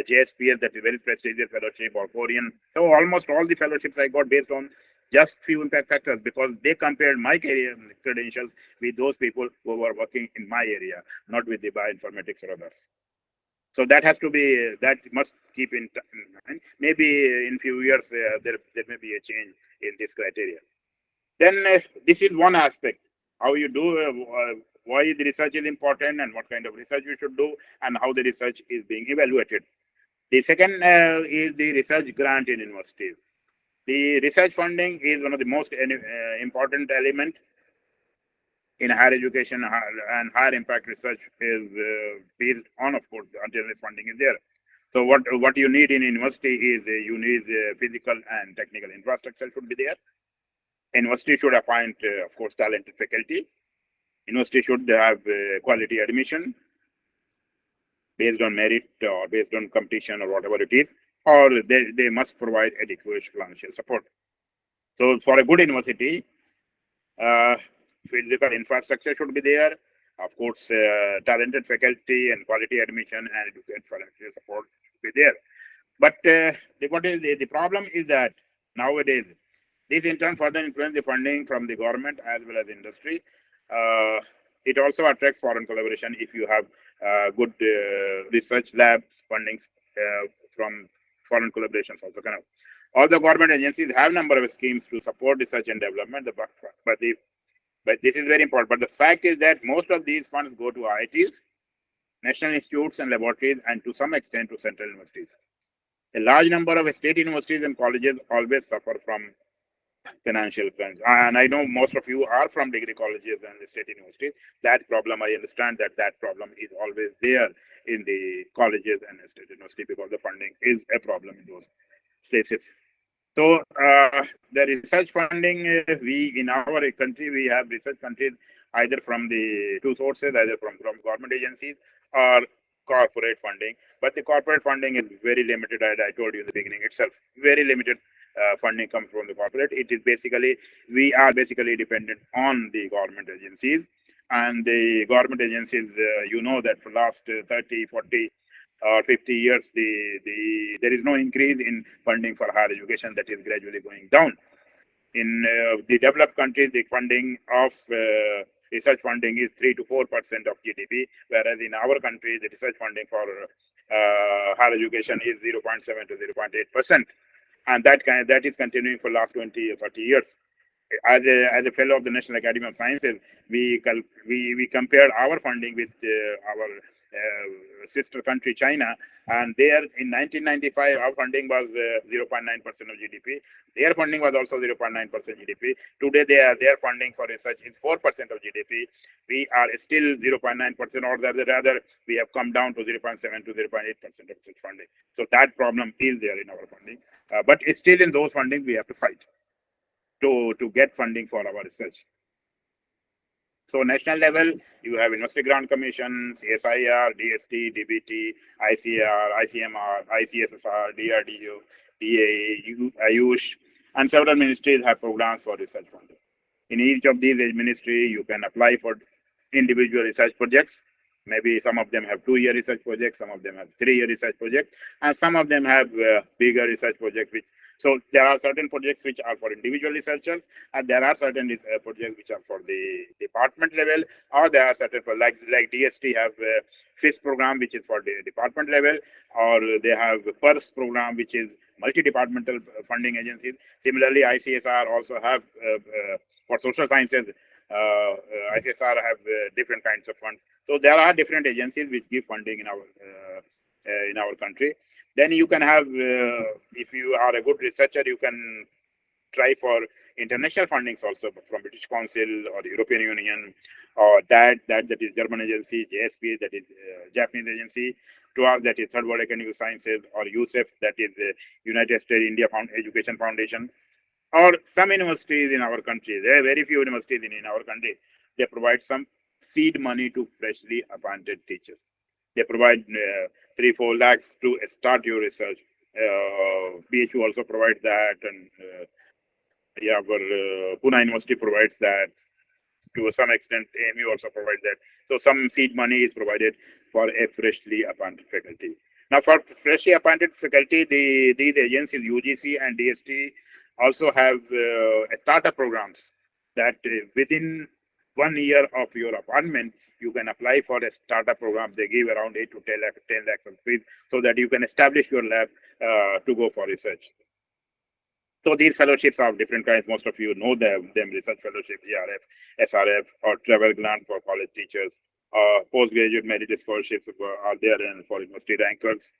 JSPS, that is very prestigious fellowship, or Korean. So almost all the fellowships I got based on just few impact factors, because they compared my career credentials with those people who were working in my area, not with the bioinformatics or others. So that has to be, that must keep in mind. Maybe in few years there may be a change in this criteria. Then this is one aspect, how you do, why the research is important and what kind of research you should do and how the research is being evaluated. The second is the research grant in universities. The research funding is one of the most important element in higher education, and higher impact research is based on, of course, until this funding is there. So what you need in university is you need physical and technical infrastructure should be there. University should appoint, of course, talented faculty. University should have quality admission based on merit or based on competition or whatever it is, or they must provide adequate financial support. So for a good university, physical infrastructure should be there. Of course, talented faculty and quality admission and adequate financial support should be there. But the problem is that nowadays, this in turn further influence the funding from the government as well as industry. It also attracts foreign collaboration if you have good research lab fundings from foreign collaborations also. All the government agencies have number of schemes to support research and development, but this is very important. But the fact is that most of these funds go to IITs, national institutes and laboratories, and to some extent to central universities. A large number of state universities and colleges always suffer from financial crunch. And I know most of you are from degree colleges and state universities. That problem, I understand that problem is always there in the colleges and state university, because the funding is a problem in those places. So the research funding, we in our country, we have research countries either from the two sources, either from government agencies or corporate funding. But the corporate funding is very limited, as I told you in the beginning itself. Very limited funding comes from the corporate. It is basically, we are basically dependent on the government agencies. And the government agencies, you know that for last 30, 40 or 50 years, there is no increase in funding for higher education, that is gradually going down. In the developed countries, the funding of research funding is 3 to 4% of GDP, whereas in our country, the research funding for higher education is 0.7 to 0.8%. And that is continuing for last 20 or 30 years. As a fellow of the National Academy of Sciences, we compared our funding with our sister country China, and there in 1995 our funding was 0.9% of GDP. Their funding was also 0.9% GDP. Today their funding for research is 4% of GDP. We are still 0.9%, or rather we have come down to 0.7 to 0.8% of research funding. So that problem is there in our funding, but still in those fundings we have to fight to get funding for our research. So national level, you have University Grant Commission, CSIR, DST, DBT, ICAR, ICMR, ICSSR, DRDO, DAE, Ayush, and several ministries have programs for research funding. In each of these ministries, you can apply for individual research projects. Maybe some of them have 2-year research projects, some of them have 3-year research projects, and some of them have bigger research projects. So there are certain projects which are for individual researchers, and there are certain projects which are for the department level, or there are certain, like DST have FIS program, which is for the department level, or they have PERS program, which is multi-departmental funding agencies. Similarly, ICSR also have for social sciences, ICSR have different kinds of funds. So there are different agencies which give funding in our country. Then you can have, if you are a good researcher, you can try for international fundings also from British Council or the European Union, or that is German agency, JSP, that is Japanese agency, TWAS, that is Third World Academy of Sciences, or USEF, that is the United States India Education Foundation, or some universities in our country. There are very few universities in our country. They provide some seed money to freshly appointed teachers. They provide 3-4 lakhs to start your research. BHU also provides that, and Pune University provides that. To some extent, AMU also provides that. So some seed money is provided for a freshly appointed faculty. Now, for freshly appointed faculty, these agencies, UGC and DST, also have startup programs that within 1 year of your appointment, you can apply for a startup program. They give around 8 to 10 lakhs of fees, so that you can establish your lab to go for research. So these fellowships are of different kinds. Most of you know them: research fellowship, GRF, SRF, or travel grant for college teachers. Postgraduate merit scholarships are there for university rankers.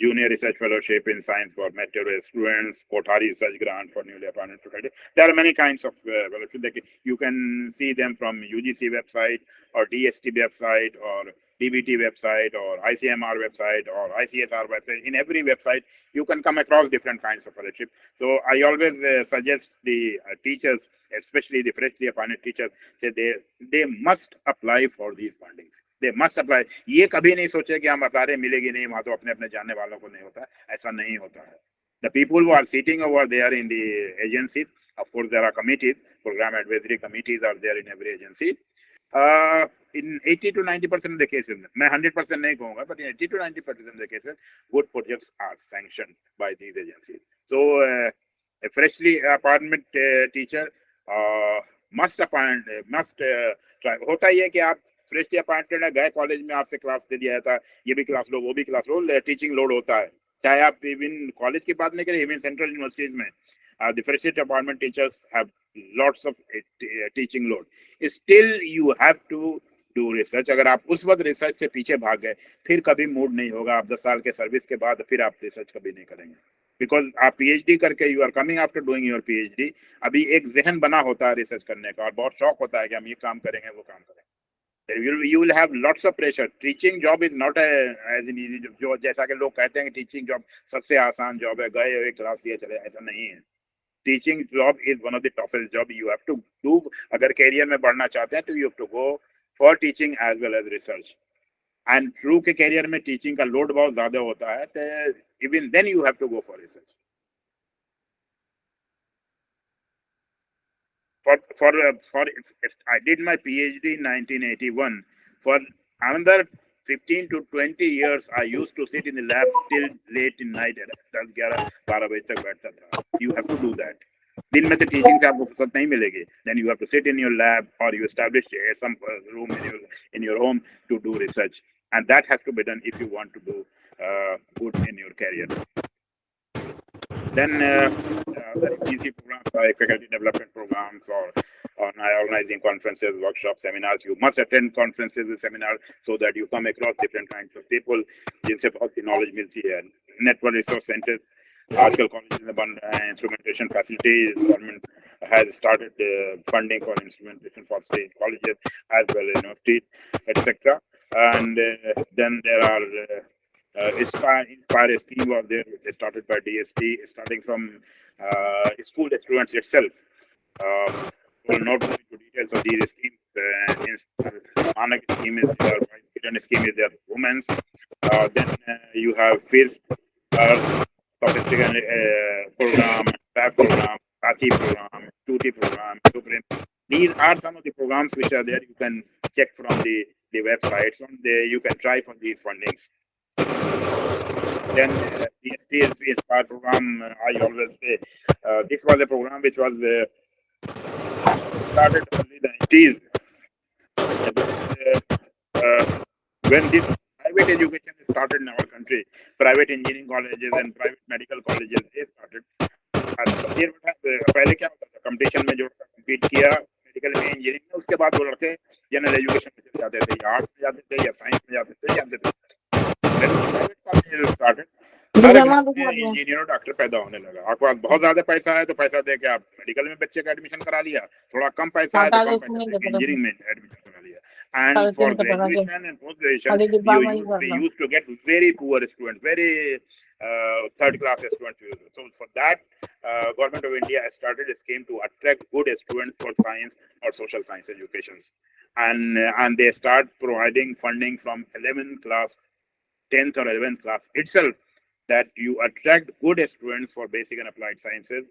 Junior research fellowship in science for mature students, Kothari research grant for newly appointed faculty. There are many kinds of fellowships. You can see them from UGC website, or DST website, or DBT website, or ICMR website, or ICSR website. In every website, you can come across different kinds of fellowship. So I always suggest the teachers, especially the freshly appointed teachers, say they must apply for these fundings. They must apply. ये कभी नहीं सोचे कि हम apply रहे मिलेगी नहीं, वहां तो अपने जानने वालों को नहीं होता, ऐसा नहीं होता है. The people who are sitting over there in the agencies, of course there are committees, program advisory committees are there in every agency. In 80 to 90% of the cases, मैं 100% नहीं कहूँगा, but in 80 to 90% of the cases, good projects are sanctioned by these agencies. So a freshly appointed teacher must try. होता ही है कि आप freshly appointed है, गए college में, आपसे क्लास दे दिया था, ये भी क्लास लो वो भी क्लास लो, टीचिंग लोड होता है. चाहे आप इवन कॉलेज की बात नहीं करें, इवन सेंट्रल यूनिवर्सिटीज में the freshly appointed teachers have lots of teaching load. Still you have to do research. अगर आप उस वक्त रिसर्च से पीछे भाग गए, फिर कभी मूड नहीं होगा. आप 10 साल के सर्विस के बाद फिर आप रिसर्च कभी नहीं करेंगे. बिकॉज आप पीएचडी करके you are coming after doing your PhD, अभी एक जहन बना होता है रिसर्च करने का, और बहुत शौक होता है कि हम ये काम करेंगे वो काम करेंगे. You will have lots of pressure. Teaching job is not as an easy job. जो जैसा कि लोग कहते हैं कि teaching job सबसे आसान job है, गए एक क्लास लिए चले, ऐसा नहीं है. Teaching job is one of the toughest job you have to do. अगर career में बढ़ना चाहते हैं तो you have to go for teaching as well as research. And true के career में teaching का load बहुत ज़्यादा होता है, तो even then you have to go for research. I did my PhD in 1981. For another 15 to 20 years, I used to sit in the lab till late in night. 10-11-12 बजे तक बैठता था. You have to do that. दिन में तो teaching से आपको फुर्सत नहीं मिलेगी. Then you have to sit in your lab or you establish some room in your home to do research, and that has to be done if you want to do good in your career. Then the EC programs like faculty development programs or organizing conferences, workshops, seminars. You must attend conferences and seminars so that you come across different kinds of people जिनसे बहुत सी knowledge मिलती है. Network resource centers. आजकल colleges में बन रहे हैं. Instrumentation facilities. Government has started funding for instrumentation for state colleges as well as universities, etc. And then there are Inspire scheme was there, started by DST, starting from school students itself. Will not go into details of these schemes. Manak scheme is there, Kiran scheme is there, women's. Then you have FIZ, sophisticated program, SAF program, Sati program, 2T program, Supreme. These are some of the programs which are there. You can check from the websites. You can try for these fundings. Then DST is Inspire program. I always say this was a program which was started in the 90s. When this private education started in our country, private engineering colleges and private medical colleges they started. पहले क्या होता था competition में जो compete किया medical में engineering में उसके बाद वो लड़के जनरल एजुकेशन में चले जाते थे या आर्ट्स में जाते थे या साइंस में जाते थे जानते थे. प्राइवेट कॉलेज स्टार्टेड इंजीनियर और डॉक्टर पैदा होने लगा. आपके पास बहुत ज्यादा पैसा है तो पैसा दे के आप मेडिकल में बच्चे का एडमिशन करा लिया. थोड़ा कम पैसा है तो कम पैसा दे के इंजीनियरिंग में एडमिशन करा लिया. And for graduation and post graduation, we used to get very poor students, very third class students. So for that, government of India has started a scheme to attract good students for science or social science educations, and they start providing funding from 11th class, 10th or 11th class itself, that you attract good students for basic and applied sciences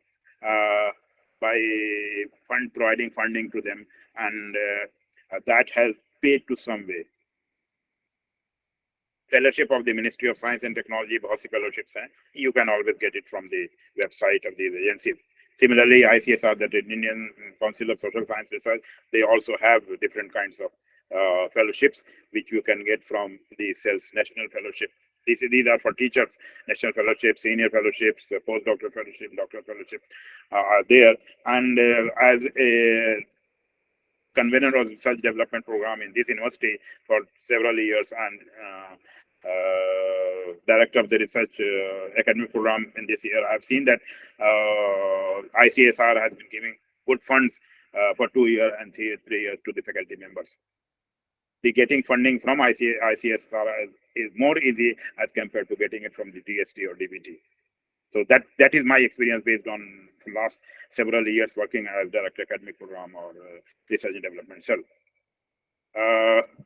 by providing funding to them, and that has paid to some way. Fellowship of the Ministry of Science and Technology, बहुत सी fellowships हैं. You can always get it from the website of these agencies. Similarly, ICSR, the Indian Council of Social Science Research, they also have different kinds of fellowships which you can get from the CELS National Fellowship. These are for teachers, national fellowship, senior fellowships, postdoctoral fellowship, doctoral fellowship are there. And as a convener of research development program in this university for several years and director of the research academic program in this year, I've seen that ICSR has been giving good funds for 2 years and 3 years to the faculty members. The getting funding from ICSR is more easy as compared to getting it from the DST or DBT. So that is my experience based on the last several years working as director academic program or research and development cell.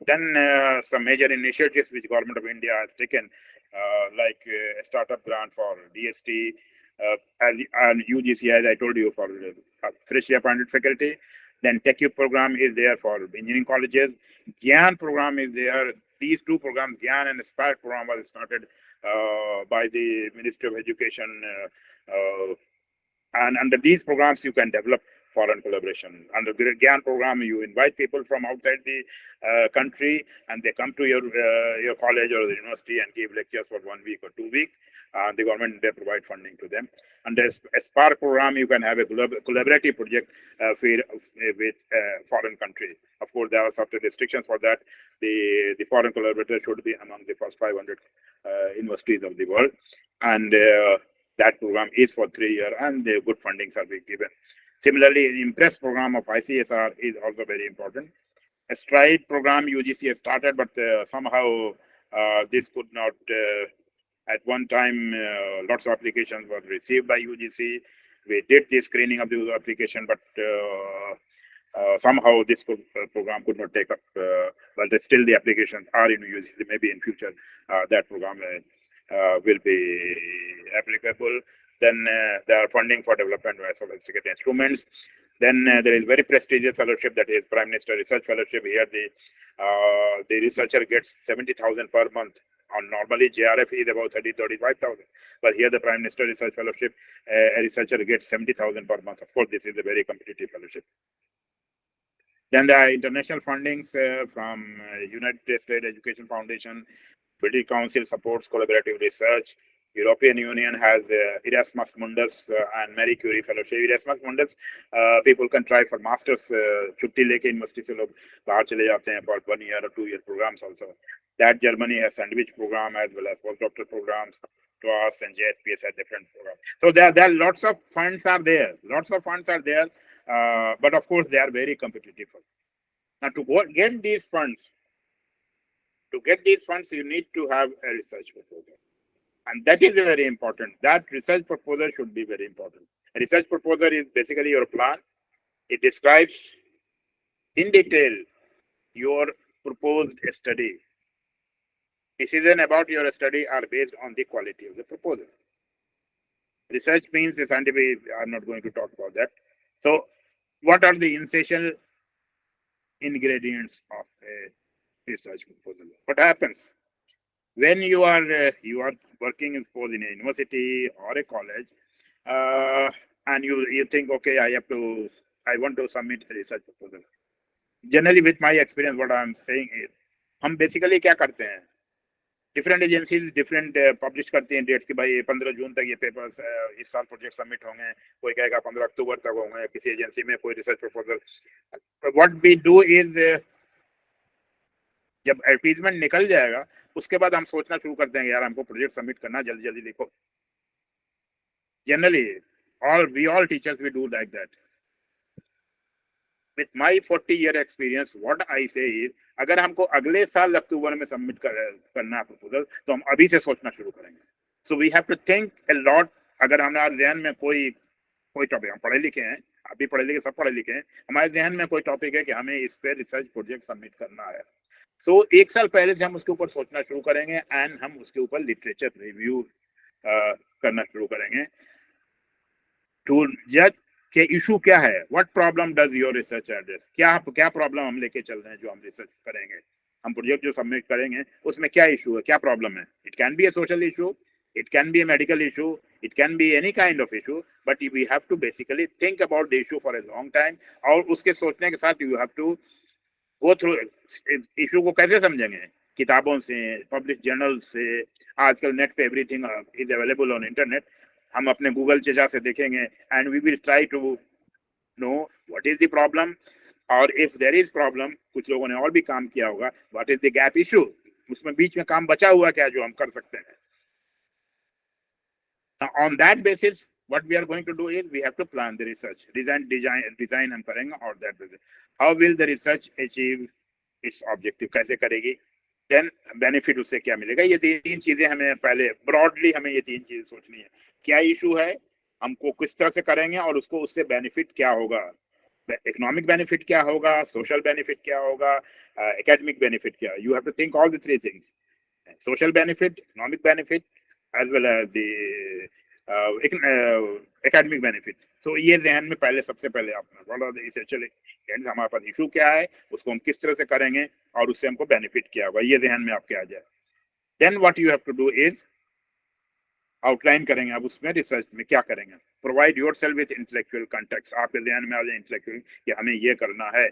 Then some major initiatives which government of India has taken, like a startup grant for DST, and UGC, as I told you, for freshly appointed faculty. Then TechU program is there for engineering colleges. GYAN program is there. These two programs, GYAN and Aspire program, was started by the Ministry of Education. And under these programs, you can develop foreign collaboration. Under the GYAN program, you invite people from outside the country, and they come to your college or the university and give lectures for 1 week or 2 weeks. The government, they provide funding to them. Under Aspire program, you can have a collaborative project with foreign country. Of course, there are certain restrictions for that. The foreign collaborator should be among the first 500 universities of the world. And that program is for 3 years, and the good fundings are being given. Similarly, the IMPRESS program of ICSR is also very important. A STRIDE program UGC has started, but somehow this could not. At one time, lots of applications were received by UGC. We did the screening of the application, but somehow this program could not take up. But still, the applications are in UGC. Maybe in future that program will be applicable. Then there are funding for development of sophisticated instruments. Then there is very prestigious fellowship, that is Prime Minister Research Fellowship. Here the researcher gets 70,000 per month. On normally JRF is about 35,000, but here the Prime Minister Research Fellowship, a researcher gets 70,000 per month. Of course, this is a very competitive fellowship. Then there are international fundings from United States Education Foundation. British Council supports collaborative research. European Union has Erasmus Mundus and Marie Curie Fellowship. Erasmus Mundus, people can try for masters. छुट्टी लेके university से लोग बाहर चले जाते हैं for 1 year or 2 year programs also. That Germany has sandwich program as well as postdoctoral programs. TWAS and JSPS have different programs. So there are lots of funds are there. But of course they are very competitive. Now to get these funds, you need to have a research proposal. And that is very important. That research proposal should be very important. A research proposal is basically your plan. It describes in detail your proposed study. Decision about your study are based on the quality of the proposal. Research means the scientific, I'm not going to talk about that. So what are the essential ingredients of a research proposal? What happens? When you are working, suppose in a university or a college, and you think, okay, I want to submit a research proposal. Generally, with my experience, what I'm saying is, हम basically क्या करते हैं? Different agencies, different publish करती हैं dates कि भाई 15 जून तक ये papers इस साल project submit होंगे. कोई कहेगा 15 अक्टूबर तक होंगे. किसी agency में कोई research proposal. What we do is जब एडवर्टीजमेंट निकल जाएगा उसके बाद हम सोचना शुरू करते हैं यार हमको प्रोजेक्ट सबमिट करना, जल्दी जल्दी लिखो. Generally we all teachers we do like that. With my 40-year experience, what I say is, अगर हमको अगले साल अक्टूबर में सबमिट करना है प्रपोजल तो हम अभी से सोचना शुरू करेंगे. So we have to think a lot. अगर हमारे ध्यान में कोई टॉपिक, हम पढ़े लिखे हैं, अभी पढ़े लिखे, सब पढ़े लिखे हैं, हमारे ध्यान में कोई टॉपिक है कि हमें इस पे रिसर्च प्रोजेक्ट सबमिट करना है. So, 1 साल पहले से हम उसके ऊपर सोचना शुरू करेंगे एंड हम उसके ऊपर लिटरेचर रिव्यू करना शुरू करेंगे टू जज के इशू क्या है. What problem does your research address. क्या प्रॉब्लम हम लेके चल रहे हैं जो हम रिसर्च करेंगे, हम प्रोजेक्ट जो सबमिट करेंगे उसमें क्या इशू है, क्या प्रॉब्लम है. It can be a social issue, it can be a medical issue, it can be any kind of issue, but we have to basically think about the issue for a long time. और उसके सोचने के साथ you have to go through issue को. कैसे समझेंगे? किताबों से, पब्लिश जर्नल से. आजकल नेट पे everything is available on internet. हम अपने गूगल चेजा से देखेंगे and we will try to know what is the problem, और इफ देयर इज प्रॉब्लम, कुछ लोगों ने और भी काम किया होगा, what is the gap issue, उसमें बीच में काम बचा हुआ क्या जो हम कर सकते हैं. On that basis what we are going to do is we have to plan the research, design हम करेंगे. और that how will the research achieve its objective, कैसे करेगी, then benefit उससे क्या मिलेगा. ये 3 चीजें हमें पहले ब्रॉडली हमें ये 3 चीजें सोचनी है. क्या इशू है, हमको किस तरह से करेंगे, और उसको उससे बेनिफिट क्या होगा. इकोनॉमिक बेनिफिट क्या होगा, सोशल बेनिफिट क्या होगा, एकेडमिक बेनिफिट क्या. You have to think all the 3 things, social benefit, economic benefit as well as the academic benefit. तो ये ध्यान में पहले सबसे पहले आपने हमारे पास इशू क्या है, उसको हम किस तरह से करेंगे, और उससे हमको बेनिफिट क्या होगा, ये ध्यान में आपके आ जाए. Then what you have to do is outline करेंगे आप उसमें रिसर्च में क्या करेंगे. Provide yourself with intellectual context. आपके ध्यान में आ जाए इंटेलेक्चुअल कि हमें ये करना है.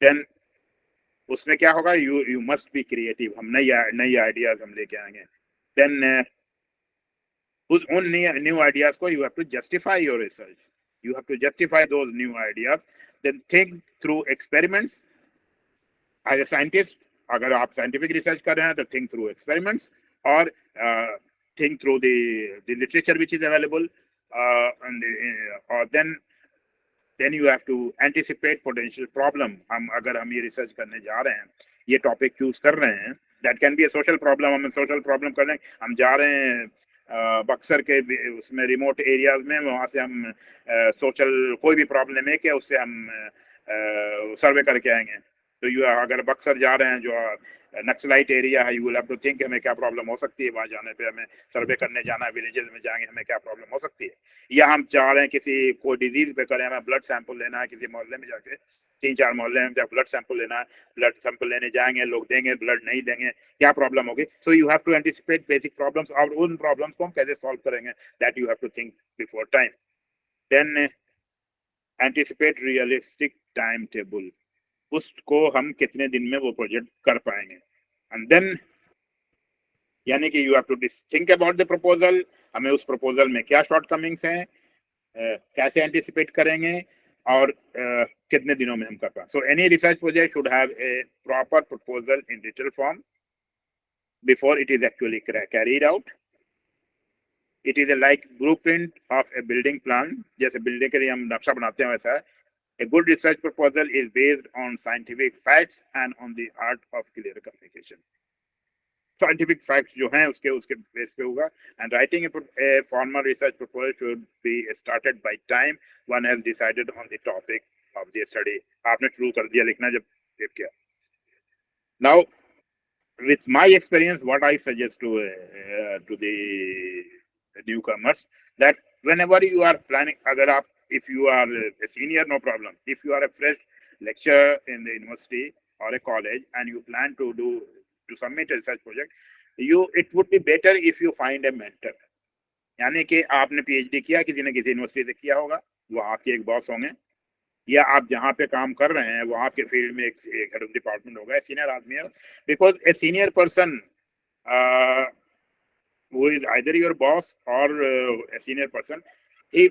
देन उसमें क्या होगा, यू मस्ट बी क्रिएटिव. हम नई आइडियाज हम लेके आएंगे. देन उस उन new ideas को you have to justify your research. You have to justify those new ideas. Then think through experiments. As a scientist, अगर आप scientific research कर रहे हैं तो think through experiments, or think through the literature which is available, or then then you have to anticipate potential problem. अगर हम ये research करने जा रहे हैं, ये टॉपिक चूज कर रहे हैं, that can be a social problem. हम सोशल प्रॉब्लम कर रहे हैं, हम जा रहे हैं बक्सर के उसमें रिमोट एरियाज में, वहां से हम सोशल कोई भी प्रॉब्लम है क्या उससे हम सर्वे करके आएंगे. तो यू अगर बक्सर जा रहे हैं जो नक्सलाइट एरिया है, you will have to think हमें क्या प्रॉब्लम हो सकती है वहां जाने पे, हमें सर्वे करने जाना है, विलेजेस में जाएंगे हमें क्या प्रॉब्लम हो सकती है. या हम चाह रहे हैं किसी कोई डिजीज पे करें, हमें ब्लड सैंपल लेना है, किसी मोहल्ले में जाके 3-4 मोहल्ले में जब ब्लड सैंपल लेना है, ब्लड सैंपल लेने जाएंगे, लोग देंगे ब्लड नहीं देंगे, क्या प्रॉब्लम होगी. So you have to anticipate basic problems, और उन प्रॉब्लम्स को हम कैसे सॉल्व करेंगे, that you have to think before time. Then anticipate realistic timetable, उसको हम कितने दिन में वो प्रोजेक्ट कर पाएंगे. एंड देन यानी कि you have to think about the proposal, हमें उस प्रपोजल में क्या शॉर्टकमिंग्स हैं, कैसे एंटिसिपेट करेंगे, और कितने दिनों में हम कर पाए. So any research project should have a proper proposal in detail form before it is actually carried out. It is a like blueprint of A building plan, जैसे बिल्डिंग के लिए हम नक्शा बनाते हैं वैसा है. A good research proposal is based on scientific facts and on the art of clear communication. Scientific facts जो हैं उसके बेस पे होगा. And writing a formal research proposal should be started by time one has decided on the topic of the study. आपने शुरू कर दिया लिखना जब देख किया. Now, with my experience, what I suggest to the newcomers, that whenever you are planning, अगर आप if you are a senior, no problem. If you are a fresh lecturer in the university or a college and you plan to submit a research project, it would be better if you find a mentor. यानी कि आपने PhD किया, किसी ने किसी university से किया होगा, वो आपके एक बॉस होंगे, या आप जहाँ पे काम कर रहे हैं वो आपके फील्ड में एक हेड ऑफ डिपार्टमेंट होगा, सीनियर आदमी है. Because a senior person who is either your boss or a senior person, he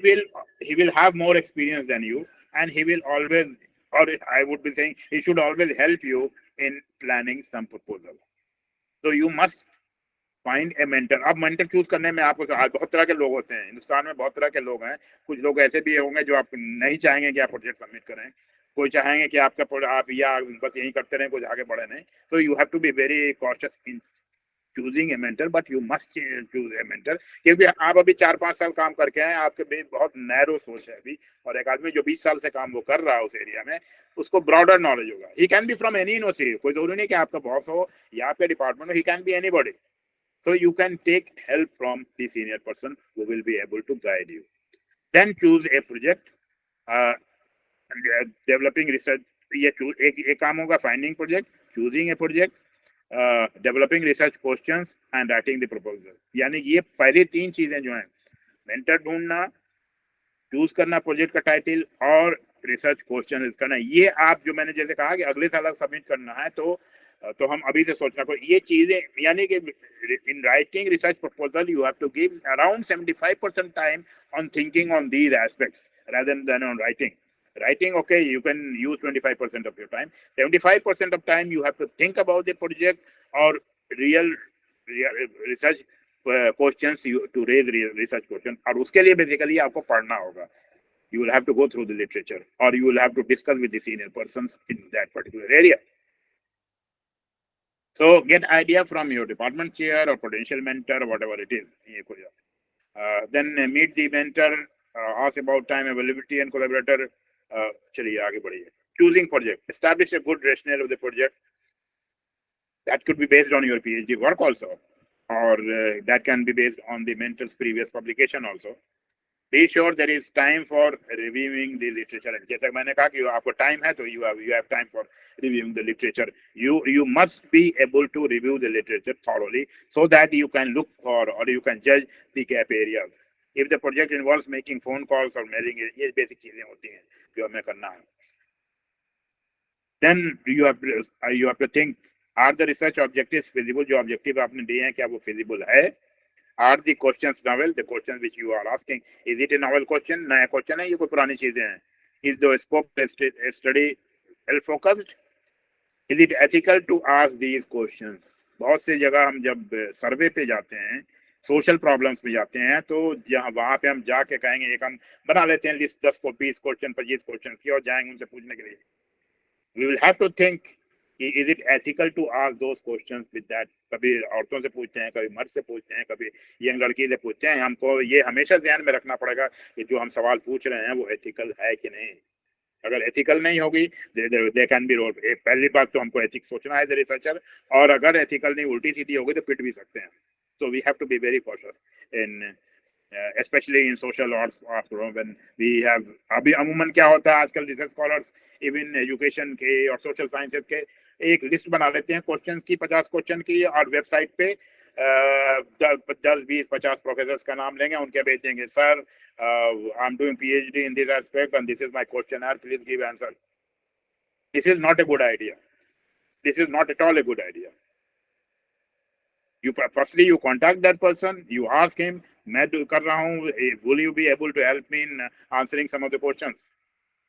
will have more experience than you, and he will always, or I would be saying, he should always help you in planning some proposal. So you must find a mentor. अब mentor choose करने में आपको बहुत तरह के लोग होते हैं, हिंदुस्तान में बहुत तरह के लोग हैं. कुछ लोग ऐसे भी होंगे जो आप नहीं चाहेंगे कि आप प्रोजेक्ट सबमिट करें, कोई चाहेंगे कि आप या बस यही करते रहें, कुछ आगे बढ़े नहीं. So you have to be very cautious in choosing a mentor, but you must choose a mentor. क्योंकि आप अभी 4-5 साल काम करके हैं, आपके बहुत नैरो सोच है अभी, और एक आदमी जो 20 साल से काम वो कर रहा है उस एरिया में, उसको ब्रॉडर नॉलेज होगा. He can be from any university, कोई जरूरी नहीं कि आपका बॉस हो या आपके डिपार्टमेंट हो, he can be anybody. So you can take help from the senior person who will be able to guide you. Then choose a project. Developing research, ये एक काम होगा, finding project, choosing a project, developing research questions and writing the proposal. यानी ये पहली 3 चीजें जो हैं, मेंटर ढूंढना, चूज करना प्रोजेक्ट का टाइटल, और रिसर्च क्वेश्चन करना. ये आप जो मैंने जैसे कहा कि अगले साल सबमिट करना है, तो हम अभी से सोचना को ये चीजें, यानी कि in writing research proposal you have to give around 75% time on thinking on these aspects rather than on writing. Writing, okay, you can use 25% of your time. 75% of time you have to think about the project or real research questions, to raise research questions. और उसके लिए basically आपको पढ़ना होगा. You will have to go through the literature, or you will have to discuss with the senior persons in that particular area. So get idea from your department chair or potential mentor or whatever it is. Then meet the mentor, ask about time availability and collaborator. चलिए आगे बढ़िए. Choosing project, establish a good rationale of the project. That could be based on your PhD work also, or that can be based on the mentor's previous publication also. Be sure there is time for reviewing the literature. And जैसा मैंने कहा कि आपको time है, तो you have time for reviewing the literature. You must be able to review the literature thoroughly so that you can look for, or you can judge the gap areas. If the project involves making phone calls or mailing, ये basic चीजें होती हैं जो हमें करना है. Then you have to think, are the research objectives feasible? जो objective आपने दिए हैं, क्या वो feasible है? Are the questions novel? The questions which you are asking, is it a novel question? नया question है, ये कोई पुरानी चीजें हैं? Is the scope study well focused? Is it ethical to ask these questions? बहुत सी जगह हम जब सर्वे पे जाते हैं सोशल प्रॉब्लम्स में जाते हैं, तो जहाँ वहां पे हम जाके कहेंगे, एक हम बना लेते हैं लिस्ट 10 को 20 क्वेश्चन 25 क्वेश्चन की और जाएंगे उनसे पूछने के लिए. We will have to think, is it ethical to ask those questions with that? कभी औरतों से पूछते हैं, कभी मर्द से पूछते हैं, कभी यंग लड़की से पूछते हैं. हमको ये हमेशा ध्यान में रखना पड़ेगा कि जो हम सवाल पूछ रहे हैं वो एथिकल है कि नहीं. अगर एथिकल नहीं होगी, दे कैन बी रोल. पहली बात तो हमको एथिक्स सोचना है एज ए रिसर्चर, और अगर एथिकल नहीं उल्टी सीधी होगी तो पिट भी सकते हैं. So we have to be very cautious in especially in social arts when we have. अभी अमूमन क्या होता है आजकल, रिसर्च स्कॉलर्स इवन एजुकेशन के और सोशल साइंसेज के एक लिस्ट बना लेते हैं क्वेश्चंस की, 50 क्वेश्चन की, और वेबसाइट पे 10 20 50 प्रोफेसर्स का नाम लेंगे, उनके भेज देंगे, sir I am doing PhD in this aspect and this is my questionnaire, please give answer. This is not a good idea. This is not at all a good idea. You firstly you contact that person, you ask him, मैं कर रहा हूँ, will you be able to help me in answering some of the questions?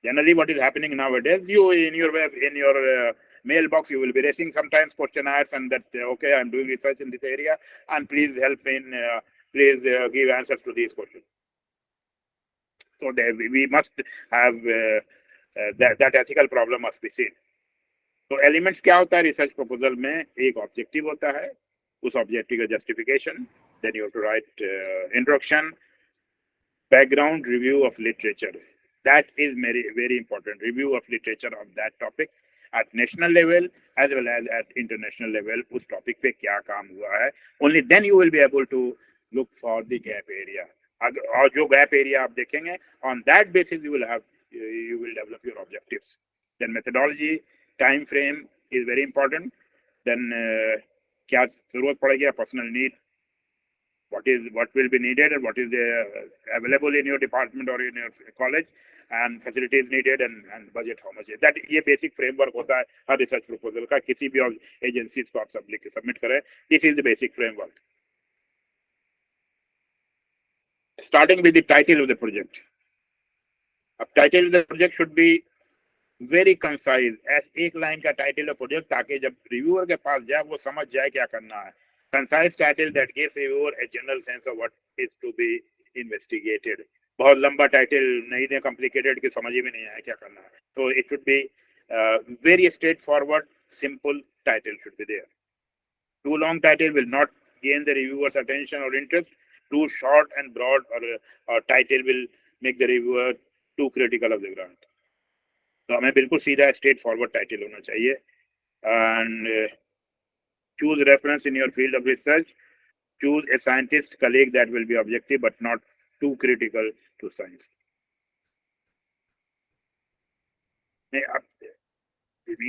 Generally what is happening nowadays, you in your mailbox you will be raising sometimes questionnaires and that okay, I'm doing research in this area and please help me in please give answers to these questions. So we must have that ethical problem must be seen. तो elements क्या होता है research proposal में? एक objective होता है, उस objective का justification, then you have to write introduction, background, review of literature. That is very very important. Review of literature of that topic at national level as well as at international level. उस topic पे क्या काम हुआ है, only then you will be able to look for the gap area. और जो gap area आप देखेंगे, on that basis you will develop your objectives. Then methodology, time frame is very important. Then क्या जरूरत पड़ेगी, personal need, what will be needed and what is available in your department or in your college, and facilities needed and budget how much. that ये basic framework होता है हर research proposal का. किसी भी agencies को आप submit करें, this is the basic framework. Starting with the title of the project. अब title of the project should be very concise, as एक लाइन का टाइटल ऑफ प्रोजेक्ट, ताकि जब रिव्यूअर के पास जाए वो समझ जाए क्या करना है. concise title that gives reviewer a general sense of what is to be investigated. बहुत लंबा टाइटल नहीं दें, complicated कि समझ ही में नहीं आया क्या करना है. So it should be very straightforward, simple title should be there. Too long title will not gain the reviewer's attention or interest. Too short and broad or title will make the reviewer too critical of the grant. तो हमें बिल्कुल सीधा straight forward title होना चाहिए. And choose reference in your field of research. Choose a scientist colleague that will be objective but not too critical to science.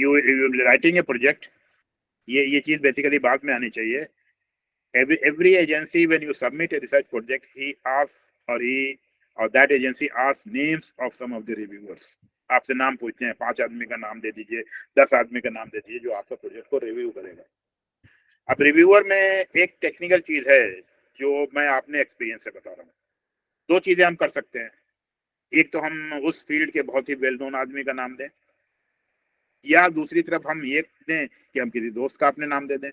You writing a project, ये चीज basically बाद में आनी चाहिए. Every agency when you submit a research project, he asks or that agency asks names of some of the reviewers. आपसे नाम पूछते हैं, 5 आदमी का नाम दे दीजिए, 10 आदमी का नाम दे दीजिए जो आपका प्रोजेक्ट को रिव्यू करेगा. अब रिव्यूअर में एक टेक्निकल चीज है जो मैं अपने एक्सपीरियंस से बता रहा हूँ. 2 चीजें हम कर सकते हैं. एक तो हम उस फील्ड के बहुत ही वेल नोन आदमी का नाम दें, या दूसरी तरफ हम ये दें कि हम किसी दोस्त का अपने नाम दे दें.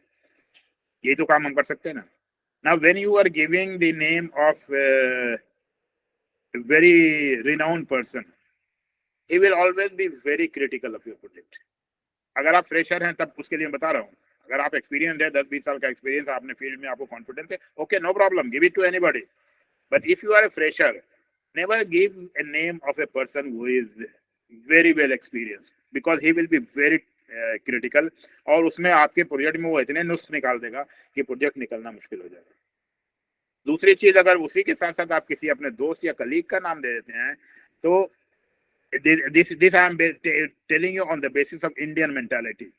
ये तो काम हम कर सकते हैं ना. Now when you are giving the name of very renowned person, he will always be very critical of your project. अगर आप फ्रेशर हैं तब उसके लिए मैं बता रहा हूँ. अगर आप एक्सपीरियंस है, 10-20 साल का एक्सपीरियंस आपने फील्ड में, आपको कॉन्फिडेंस है, okay, no problem, give it to anybody. But if you are a fresher, never give a name of a person who is very well experienced, because he will be very critical. और उसमें आपके project में वो इतने नुस्खे निकाल देगा कि प्रोजेक्ट निकलना मुश्किल हो जाएगा. दूसरी चीज, अगर उसी के साथ साथ आप किसी अपने दोस्त या कलीग का नाम दे देते हैं, तो this I am telling you on the basis of Indian mentality.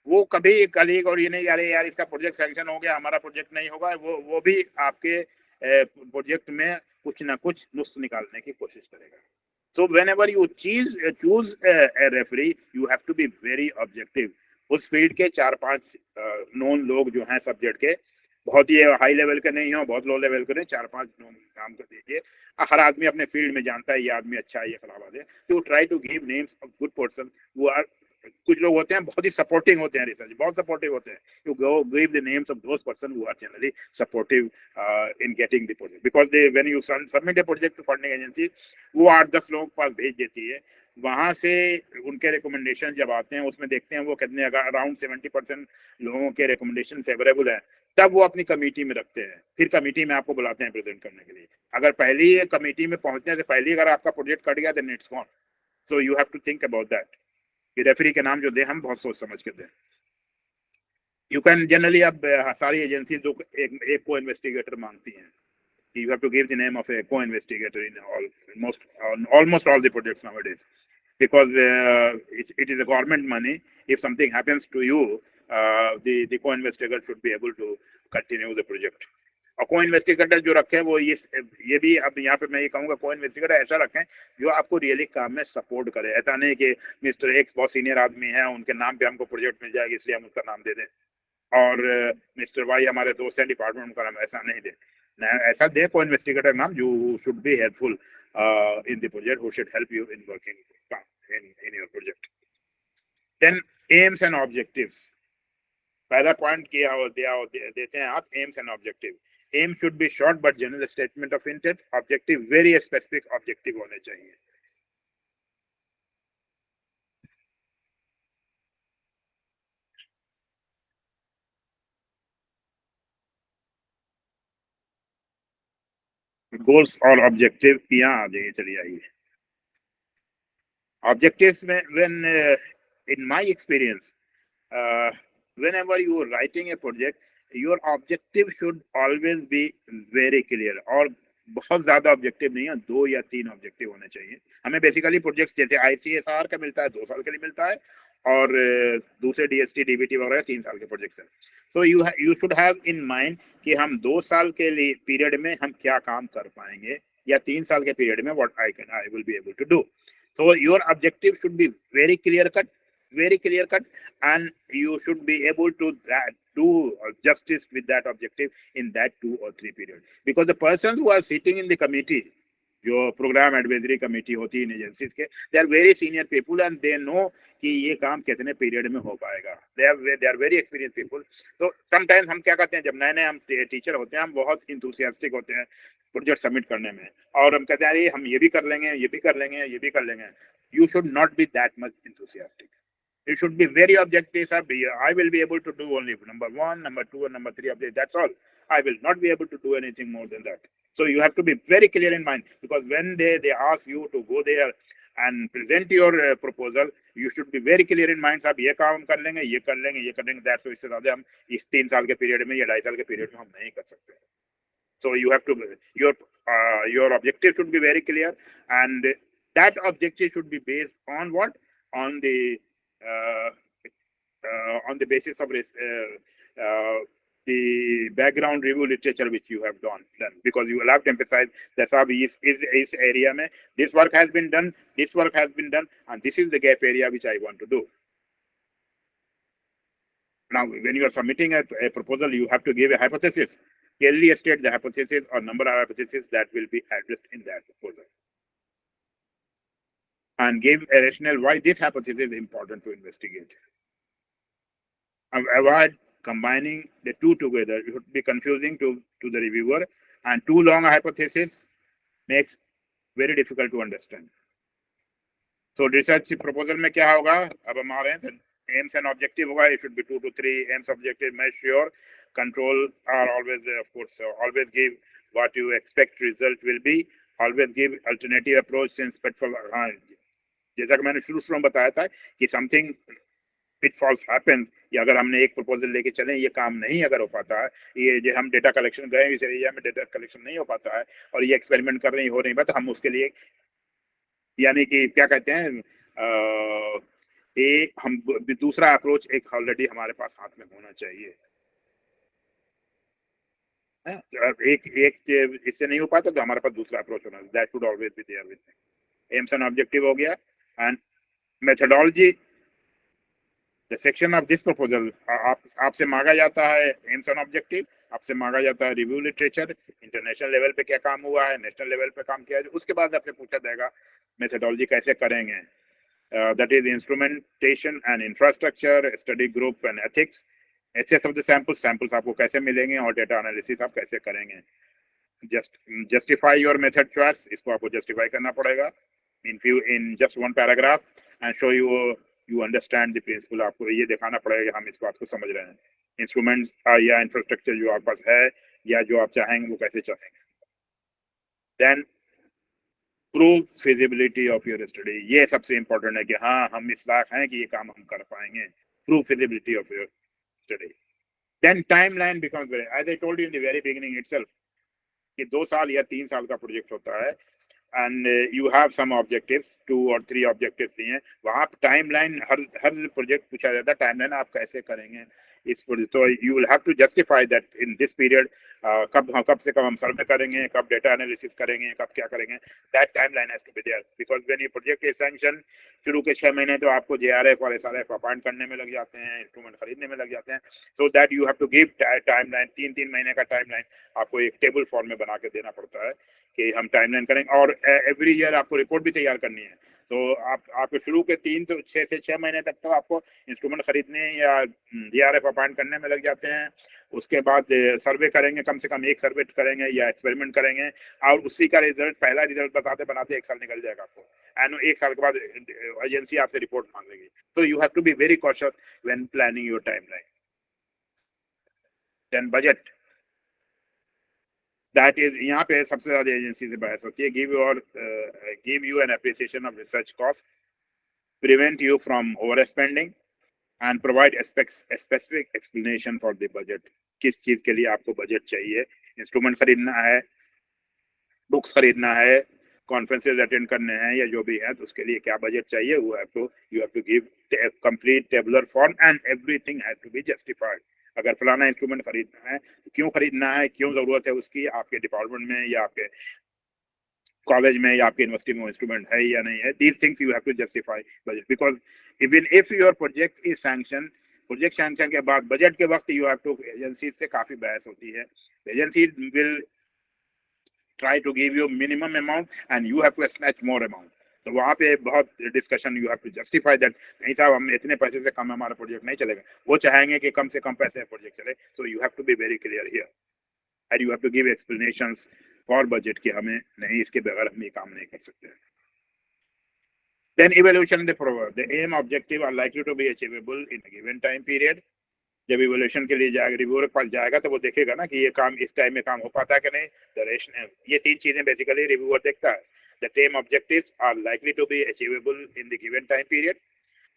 वो कभी कलीग और ये नहीं, यार इसका प्रोजेक्ट सैंक्शन हो गया, हमारा प्रोजेक्ट नहीं होगा, वो भी आपके प्रोजेक्ट में कुछ ना कुछ नुस्ख निकालने की कोशिश करेगा. So whenever you choose a referee, you have to be very objective. उस फील्ड के 4-5 नोन लोग जो हैं सब्जेक्ट के, बहुत ही हाई लेवल के नहीं हो, बहुत लो लेवल के नहीं, 4-5 नाम कर दीजिए. हर आदमी अपने फील्ड में जानता है ये आदमी अच्छा है, ये फलावा दे. तो try to give names of good person who are कुछ लोग होते हैं बहुत ही सपोर्टिंग होते हैं, रिसर्च बहुत सपोर्टिव होते हैं, you go give the names of those person who are generally supportive in getting the project, because they when you submit a project to funding agency, वो 8-10 लोगों के पास भेज देती है, वहां से उनके रिकमेंडेशन जब आते हैं उसमें देखते हैं वो कितने, अराउंड 70% लोगों के रिकमेंडेशन फेवरेबल है, तब वो अपनी कमेटी में रखते हैं, फिर कमेटी में आपको बुलाते हैं प्रेजेंट करने के लिए। अगर पहली कमेटी में पहुंचने से पहले अगर आपका प्रोजेक्ट कट गया then it's gone. So you have to think about that कि रेफरी के नाम जो दे हम बहुत सोच समझ के दें। यू कैन जनरली, अब सारी एजेंसी जो एक को इन्वेस्टिगेटर मांगती हैं, you have to give the name of a co-investigator in almost all the projects nowadays, because it is a government money. If something happens to you, the co-investigator should be able to continue the project. और co-investigator जो रखें वो ये भी, अब यहाँ पे मैं ये कहूँगा co-investigator ऐसा रखें जो आपको रियली काम में सपोर्ट करे। ऐसा नहीं कि मिस्टर एक्स बहुत सीनियर आदमी है, उनके नाम पे हमको प्रोजेक्ट मिल जाएगा इसलिए हम उसका नाम दे दें, और मिस्टर वाई हमारे दोस्त हैं डिपार्टमेंट, उनका नाम, ऐसा नहीं दे। ऐसा दे को इन्वेस्टिगेटर नाम जो should be helpful in the project, who should help you in working in your project. Then aims and objectives, पहला पॉइंट किया देते हैं आप, aims and objective. Aim should be short but general statement of intent, objective very specific objective होने चाहिए। Goals और objective यहाँ आ जाइए, चलिए आइए। Objectives, when in my experience, whenever you are writing a project, your objective should always be very clear, और बहुत ज्यादा ऑब्जेक्टिव नहीं है, 2 या 3 ऑब्जेक्टिव होने चाहिए। हमें बेसिकली प्रोजेक्ट जैसे ICSR का मिलता है 2 साल के लिए मिलता है, और दूसरे DST DBT वगैरह 3 साल के प्रोजेक्ट्स हैं। So you should have in mind कि हम 2 साल के लिए पीरियड में हम क्या काम कर पाएंगे, या 3 साल के पीरियड में what I will be able to do. So your objective should be very clear cut, and you should be able to do justice with that objective in that 2 or 3 period. Because the persons who are sitting in the committee, जो program advisory committee होती है इन agencies के, they are very senior people and they know कि ये काम कितने period में हो पाएगा। They are very experience people. तो समटाइम्स हम क्या करते हैं, जब नए नए हम टीचर होते हैं, हम बहुत इंथुसियास्टिक होते हैं प्रोजेक्ट सबमिट करने में, और हम कहते हैं अरे हम ये भी कर लेंगे, ये भी कर लेंगे, ये भी कर लेंगे। You should not be that much enthusiastic, you should be very objective. I will be able to do only number 1, number 2 and number 3 of this, that's all. I will not be able to do anything more than that. So you have to be very clear in mind, because when they ask you to go there and present your proposal, you should be very clear in mind, साहब ये काम कर लेंगे, ये कर लेंगे, ये कर लेंगे, that, तो इससे ज्यादा हम इस 3 साल के पीरियड में या 2.5 साल के पीरियड में हम नहीं कर सकते। So you have to, your objective should be very clear, and that objective should be based on what? On the basis of the background review literature which you have done, because you will have to emphasize that is area mein this work has been done, and this is the gap area which I want to do. Now, when you are submitting a proposal, you have to give a hypothesis. Clearly state the hypothesis or number of hypotheses that will be addressed in that proposal, and give a rationale why this hypothesis is important to investigate. Avoid combining the two together. It would be confusing to the reviewer, and too long a hypothesis makes very difficult to understand. So research proposal में क्या होगा, अब हम आ रहे हैं, aims and objective होगा, it should be 2 to 3 aims, objective, make sure control are always of course, always give what you expect result will be, always give alternative approach since pitfall, जैसा कि मैंने शुरू में बताया था कि something pitfalls happens, या अगर हमने एक प्रपोजल लेके चले, ये काम नहीं अगर हो पाता है, ये जो हम डेटा कलेक्शन गए इस एरिया में डेटा कलेक्शन नहीं हो पाता है, और ये एक्सपेरिमेंट कर रही हो नहीं बात, हम उसके लिए यानी कि क्या कहते हैं, हम दूसरा अप्रोच एक ऑलरेडी हमारे पास हाथ में होना चाहिए। एक इससे नहीं हो पाता तो हमारे पास दूसरा अप्रोच होना, that should always be there with me. Aims and objective हो गया, and methodology, the section of this proposal, आपसे मांगा जाता है एम्स एंड ऑब्जेक्टिव, आपसे मांगा जाता है रिव्यू लिटरेचर, इंटरनेशनल लेवल पे क्या काम हुआ है, नेशनल लेवल पे काम किया है, उसके बाद आपसे पूछा जाएगा मेथोडोलॉजी कैसे करेंगे। that is instrumentation and infrastructure, study group and ethics, access of the samples, samples आपको कैसे मिलेंगे और data analysis आप कैसे करेंगे. Justify your method choice, इसको आपको justify करना पड़ेगा in just one paragraph and show you understand the principle. आपको ये दिखाना पड़ेगा हम इस बात को समझ रहे हैं. Instruments या infrastructure जो आपके पास है या जो आप चाहेंगे वो कैसे चाहेंगे. Then prove feasibility of your study. ये सबसे important है कि हाँ हम इस लायक हैं कि ये काम हम कर पाएंगे. Prove feasibility of your study. Then timeline becomes very, as I told you in the very beginning itself, कि 2 साल या 3 साल का प्रोजेक्ट होता है and you have some objectives, 2 or 3 objectives दिए हैं. वहाँ टाइमलाइन हर प्रोजेक्ट पूछा जाता है टाइमलाइन आप कैसे करेंगे इस प्रोजेक्ट. तो you will have to justify that in this period कब से कब हम सर्वे करेंगे, कब डेटा एनालिसिस करेंगे, कब क्या करेंगे. That timeline has to be there because when you project is sanction, शुरू के 6 महीने तो आपको JRF और SRF अपॉइंट करने में लग जाते हैं, इंस्ट्रूमेंट खरीदने में लग जाते हैं. So that you have to give timeline, 3 महीने का टाइमलाइन आपको एक टेबल फॉर्म में बना के देना पड़ता है कि हम टाइमलाइन करेंगे. और एवरी ईयर आपको रिपोर्ट भी तैयार करनी है. तो आपके शुरू के 3 तो 6 से 6 महीने तक तो आपको इंस्ट्रूमेंट खरीदने या JRF अपॉइंट करने में लग जाते हैं. उसके बाद सर्वे करेंगे, कम से कम एक सर्वे करेंगे या एक्सपेरिमेंट करेंगे और उसी का रिजल्ट, पहला रिजल्ट बताते बनाते 1 साल निकल जाएगा आपको. एंड 1 साल के बाद एजेंसी आपसे रिपोर्ट मांगेगी. तो you have to be very cautious when planning your timeline. Then budget, that is यहाँ पे सबसे ज्यादा एजेंसी से बहस होती है. Give you an appreciation of research cost, prevent you from over spending and provide specific explanation for the budget. किस चीज के लिए आपको बजट चाहिए. इंस्ट्रूमेंट खरीदना है, बुक्स खरीदना है, कॉन्फ्रेंसेज अटेंड करने हैं या जो भी है, तो उसके लिए क्या बजट चाहिए. वो you have to give complete tabular form and everything has to be justified. अगर फलाना इंस्ट्रूमेंट खरीदना है, क्यों खरीदना है, क्यों जरूरत है उसकी, आपके डिपार्टमेंट में या आपके कॉलेज में या आपके यूनिवर्सिटी में इंस्ट्रूमेंट है या नहीं है. These things you have to justify budget because even if your project is sanction, project sanction के बाद बजट के वक्त यू हैव टू, एजेंसी से काफी बहस होती है. Agency will try to give you minimum amount and you have to snatch more amount. तो वहाँ पे बहुत discussion, you have to justify that नहीं साहब हम इतने पैसे से कम हमारा प्रोजेक्ट नहीं चलेगा. वो चाहेंगे कि कम से कम पैसे में प्रोजेक्ट चले. So you have to be very clear here and you have to give explanations for budget कि हमें नहीं, इसके बगैर हम ये काम नहीं कर सकते. Then evaluation the aim objective are likely to be achievable in a given time period. जब इवोल्यूशन के लिए जाएगा, रिव्यूअर के पास जाएगा तो वो देखेगा ना कि ये काम इस टाइम में काम हो पाता है कि नहीं. द रेशनल, ये 3 चीजें बेसिकली रिव्यूअर देखता है. द टेम objectives are likely to be achievable in the given time period.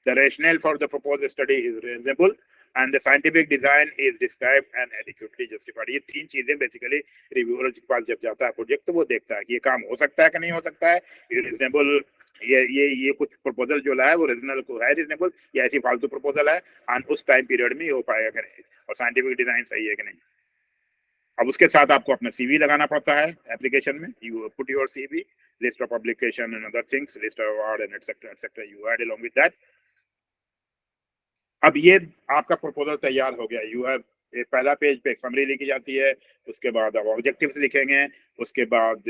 The rational for the proposed study is reasonable and the scientific design is described and adequately justified. ये 3 चीजें basically reviewer के पास जब जाता है project तो वो देखता है कि ये काम हो सकता है कि नहीं हो सकता है, ये रीजनेबल, ये कुछ प्रपोजल जो लाया वो रीजनेबल को है, रीजनेबल या ऐसी फालतू प्रपोजल है एंड उस टाइम पीरियड में हो पाएगा कि नहीं, और साइंटिफिक डिजाइन सही है कि नहीं. अब उसके साथ आपको अपना CV लगाना पड़ता है एप्लीकेशन में. You put your CV, list of publication and other things, list of award and etcetera you add along with that. अब ये आपका प्रपोजल तैयार हो गया. यू हैव पहला पेज पे एक समरी लिखी जाती है, उसके बाद आप ऑब्जेक्टिव्स लिखेंगे, उसके बाद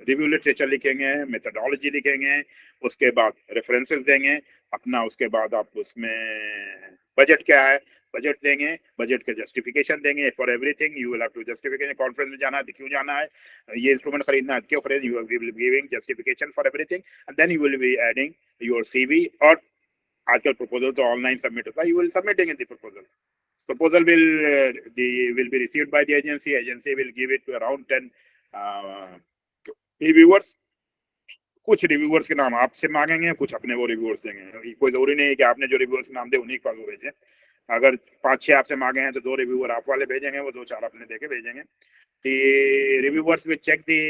रिव्यू लिटरेचर लिखेंगे, मेथोडोलॉजी लिखेंगे, उसके बाद रेफरेंसेस देंगे अपना, उसके बाद आप उसमें बजट क्या है बजट देंगे, बजट के जस्टिफिकेशन देंगे for everything. You will have to justification, conference में जाना है क्यों जाना है, ये इंस्ट्रूमेंट खरीदना है क्यों खरीदना, you will be giving justification for everything and then you will be adding your CV. और आजकल प्रपोजल तो ऑनलाइन सबमिट होता है. You will submitting the proposal will be received by the agency will give it to around 10 reviewers. कुछ reviewers के नाम आपसे मांगेंगे, कुछ अपने वो रिव्यूअर्स देंगे. कोई जरूरी नहीं है कि आपने जो रिव्यूअर्स के नाम दे उन्हीं के पास वो भेजें. अगर 5-6 आपसे मांगे हैं तो 2 रिव्यूअर आप वाले भेजेंगे, वो 2-4 अपने देके भेजेंगे. The reviewers will check the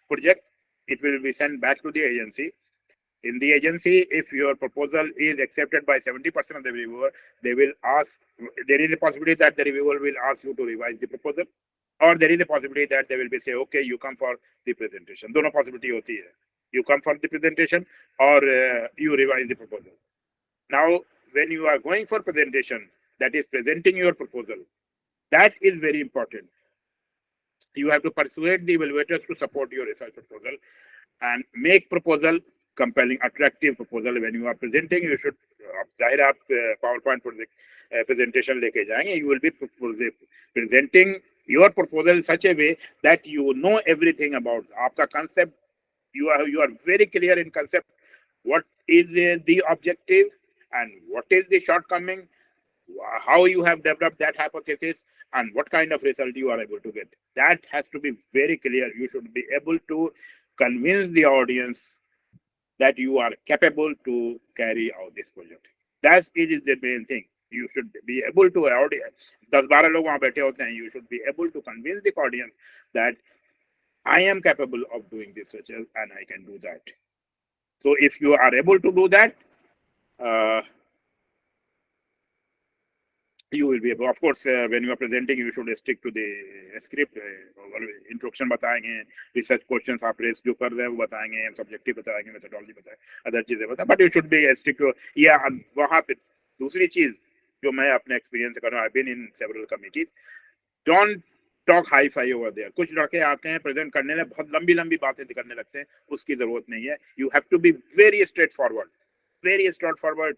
project, it will be sent back to the agency. In the agency, if your proposal is accepted by 70% of the reviewer, they will ask, there is a possibility that the reviewer will ask you to revise the proposal, or there is a possibility that they will be say, okay, you come for the presentation. दोनों possibility होती है. You come for the presentation or you revise the proposal. Now, when you are going for presentation, that is presenting your proposal, that is very important. You have to persuade the evaluators to support your research proposal and make proposal compelling, attractive proposal when you are presenting. You should, जाहिर है आप PowerPoint presentation लेके जाएंगे. You will be presenting your proposal in such a way that you know everything about आपका concept. You are very clear in concept. What is the objective and what is the shortcoming? How you have developed that hypothesis and what kind of result you are able to get. That has to be very clear. You should be able to convince the audience that you are capable to carry out this project. That is the main thing. You should be able to, audience 10-12 लोग वहां बैठे होते हैं, you should be able to convince the audience that I am capable of doing this research and I can do that. So if you are able to do that, you will be able, of course, when you are presenting, you should stick to the script. Introduction बताएंगे, research questions आप raise जो कर रहे हैं वो बताएंगे, subjective बताएंगे, methodology बताएंगे, other चीजें बताएंगे, but you should be stick to, yeah, वहाँ पे दूसरी चीज जो मैं अपने experience से कर रहा हूँ, I've been in several committees, don't talk hi-fi over there. कुछ लड़के आते हैं present करने में बहुत लंबी बातें करने लगते हैं, उसकी जरूरत नहीं है. You have to be very straightforward.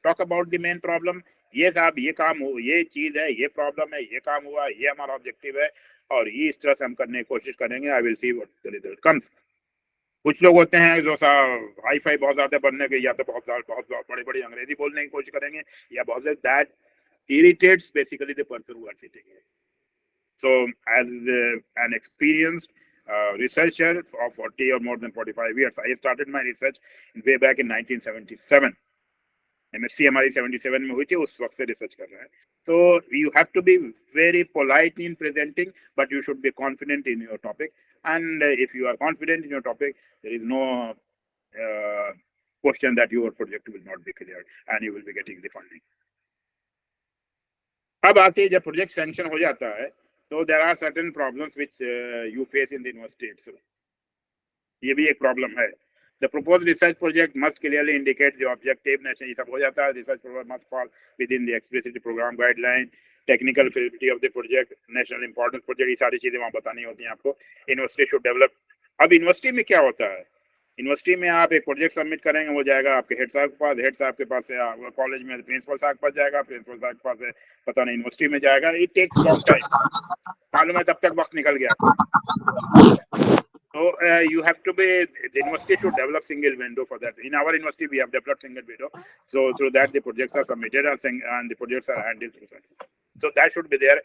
Talk about the main problem. ये साहब ये काम हो, ये चीज है, ये प्रॉब्लम है, ये काम हुआ, ये हमारा ऑब्जेक्टिव है और ये इस तरह से हम करने की कोशिश करेंगे. I will see what the result comes. कुछ लोग होते हैं जो सा हाई फाई बहुत ज्यादा बनने के, या तो बहुत बड़े अंग्रेजी बोलने की कोशिश करेंगे, या बहुत that irritates basically the person who are sitting here. So as an experienced researcher of 40 or more than 45 years, I started my research way back in 1977. MSc हमारी 77 में हुई थी, उस वक्त से रिसर्च कर रहे हैं. So you have to be very polite in presenting, but you should be confident in your topic. And if you are confident in your topic, there is no question that your project will not be cleared and you will be getting the funding. अब आते हैं जब project sanction हो जाता है, तो there are certain problems which you face in the university itself. ये भी एक प्रॉब्लम है. The proposed research project must clearly indicate the objectiveness. ये सब हो जाता है. Research proposal must fall within the explicit program guideline, technical feasibility of the project, national importance project. ये सारी चीजें वहाँ बतानी होती हैं आपको. University should develop. अब यूनिवर्सिटी में क्या होता है? यूनिवर्सिटी में आप एक प्रोजेक्ट सबमिट करेंगे, वो जाएगा आपके हेड साहब के पास, हेड साहब के पास से कॉलेज में प्रिंसिपल साहब के पास जाएगा, प्रिंसिपल साहब के पास से पता नहीं यूनिवर्सिटी में जाएगा. It takes long time. मालूम है तब तक वक्त निकल गया. So you have to be, the university should develop single window for that. In our university, we have developed single window. So through that, the projects are submitted and the projects are handled through that. So that should be there.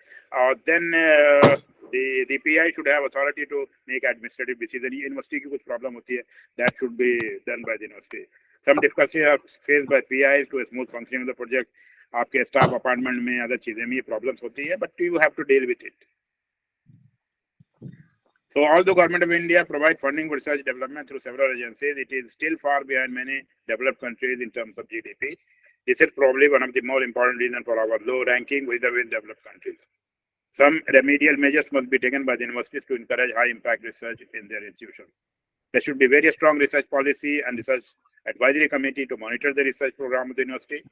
Then the PI should have authority to make administrative decision. University की कुछ problem होती है, that should be done by the university. Some difficulties are faced by PIs to a smooth functioning of the project. आपके staff appointment में other चीजें में problems होती है, but you have to deal with it. So although Government of India provide funding for research development through several agencies, it is still far behind many developed countries in terms of GDP. This is probably one of the more important reasons for our low ranking with the developed countries. Some remedial measures must be taken by the universities to encourage high impact research in their institutions. There should be very strong research policy and research advisory committee to monitor the research program of the university.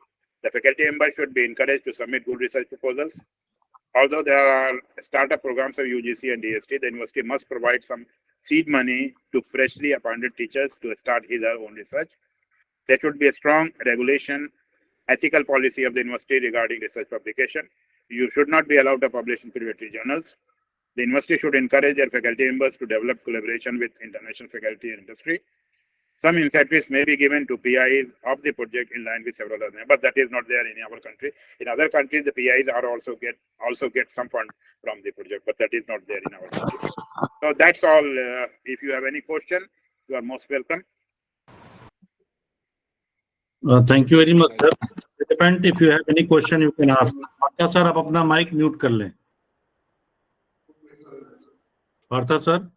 The faculty members should be encouraged to submit good research proposals. Although there are startup programs of UGC and DST, the university must provide some seed money to freshly appointed teachers to start his or her own research. There should be a strong regulation, ethical policy of the university regarding research publication. You should not be allowed to publish in predatory journals. The university should encourage their faculty members to develop collaboration with international faculty and industry. Some incentives may be given to PIs of the project in line with several others, but that is not there in our country. In other countries, the PIs are also get some fund from the project, but that is not there in our country. So that's all. If you have any question, you are most welcome. Thank you very much, sir. If you have any question, you can ask. Partha sir, आप अपना mic mute कर लें. Partha sir.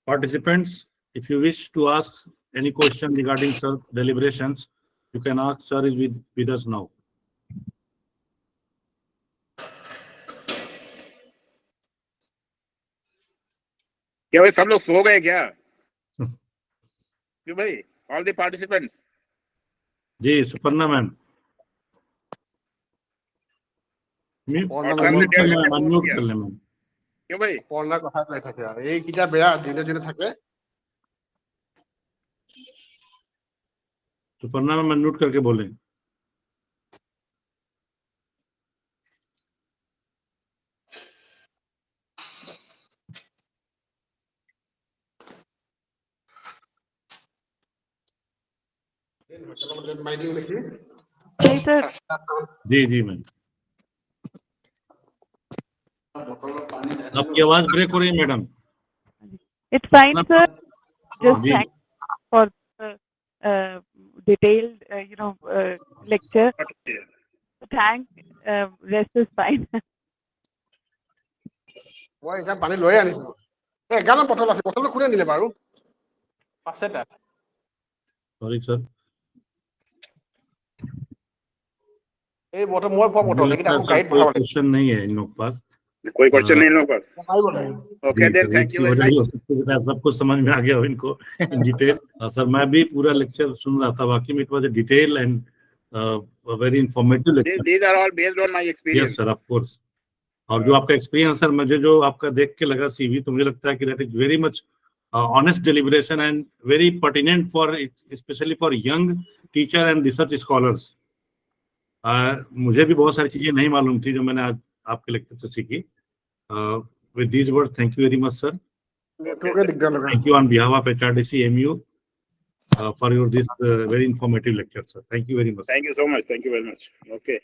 Participants, if you wish to ask any question regarding sir's deliberations, you can ask. Sir is with us now. क्या भाई सब लोग सो गए क्या? क्यों भाई? All the participants. जी, सुपर्णा मैम. अनम्यूट कर लें मैम. क्यों भाई? पढ़ना कहाँ बैठे थे यार? ये कितना बड़ा दिन दिन थके सुपर्णा मैम अनम्यूट करके बोलें। जी सर। जी जी मैम, आपकी आवाज ब्रेक हो रही है madam. It's fine, sir. Just जी thank for the detailed, lecture. Thank. Rest is fine. মই এতিয়া পানী লৈ আনিছো। এগালমান বটল আছে, বটলটো কোনে নিলে বাৰু? আছে তাত। सॉरी सर, এই বটল মই পোৱা मुझे বটল लगता এইকেইটা है আকৌ सर গাড়ীত कोई ভৰাব লাগিব। क्वेश्चन नहीं है इन लोग के पास। कोई क्वेश्चन नहीं इन लोगों का। ओके जी देन सर, थैंक एक यू ही वेरी वजह मच। ही हो सकती है कि सब कुछ समझ में आ गया हो इनको इन डिटेल। सर मैं भी पूरा लेक्चर सुन रहा था, वाकई में it was a detail and very informative lecture. These are all based on my yes experience. Sir, of course. और जो आपका एक्सपीरियंस सर, मुझे जो आपका देख के लगा सीवी, तो मुझे लगता है कि that is very much honest deliberation and very pertinent for specially for young teacher and research scholars. मुझे भी बहुत सारी चीजें नहीं मालूम थी जो मैंने आज आपके लेक्चर से सीखी। With these word, thank you very much sir. নেটৱৰ্কে দিগদাৰ লগা। Thank you on behalf of HRDC MU for your this very informative lecture, sir. Thank you very much. Thank you so much. Thank you very much. Okay.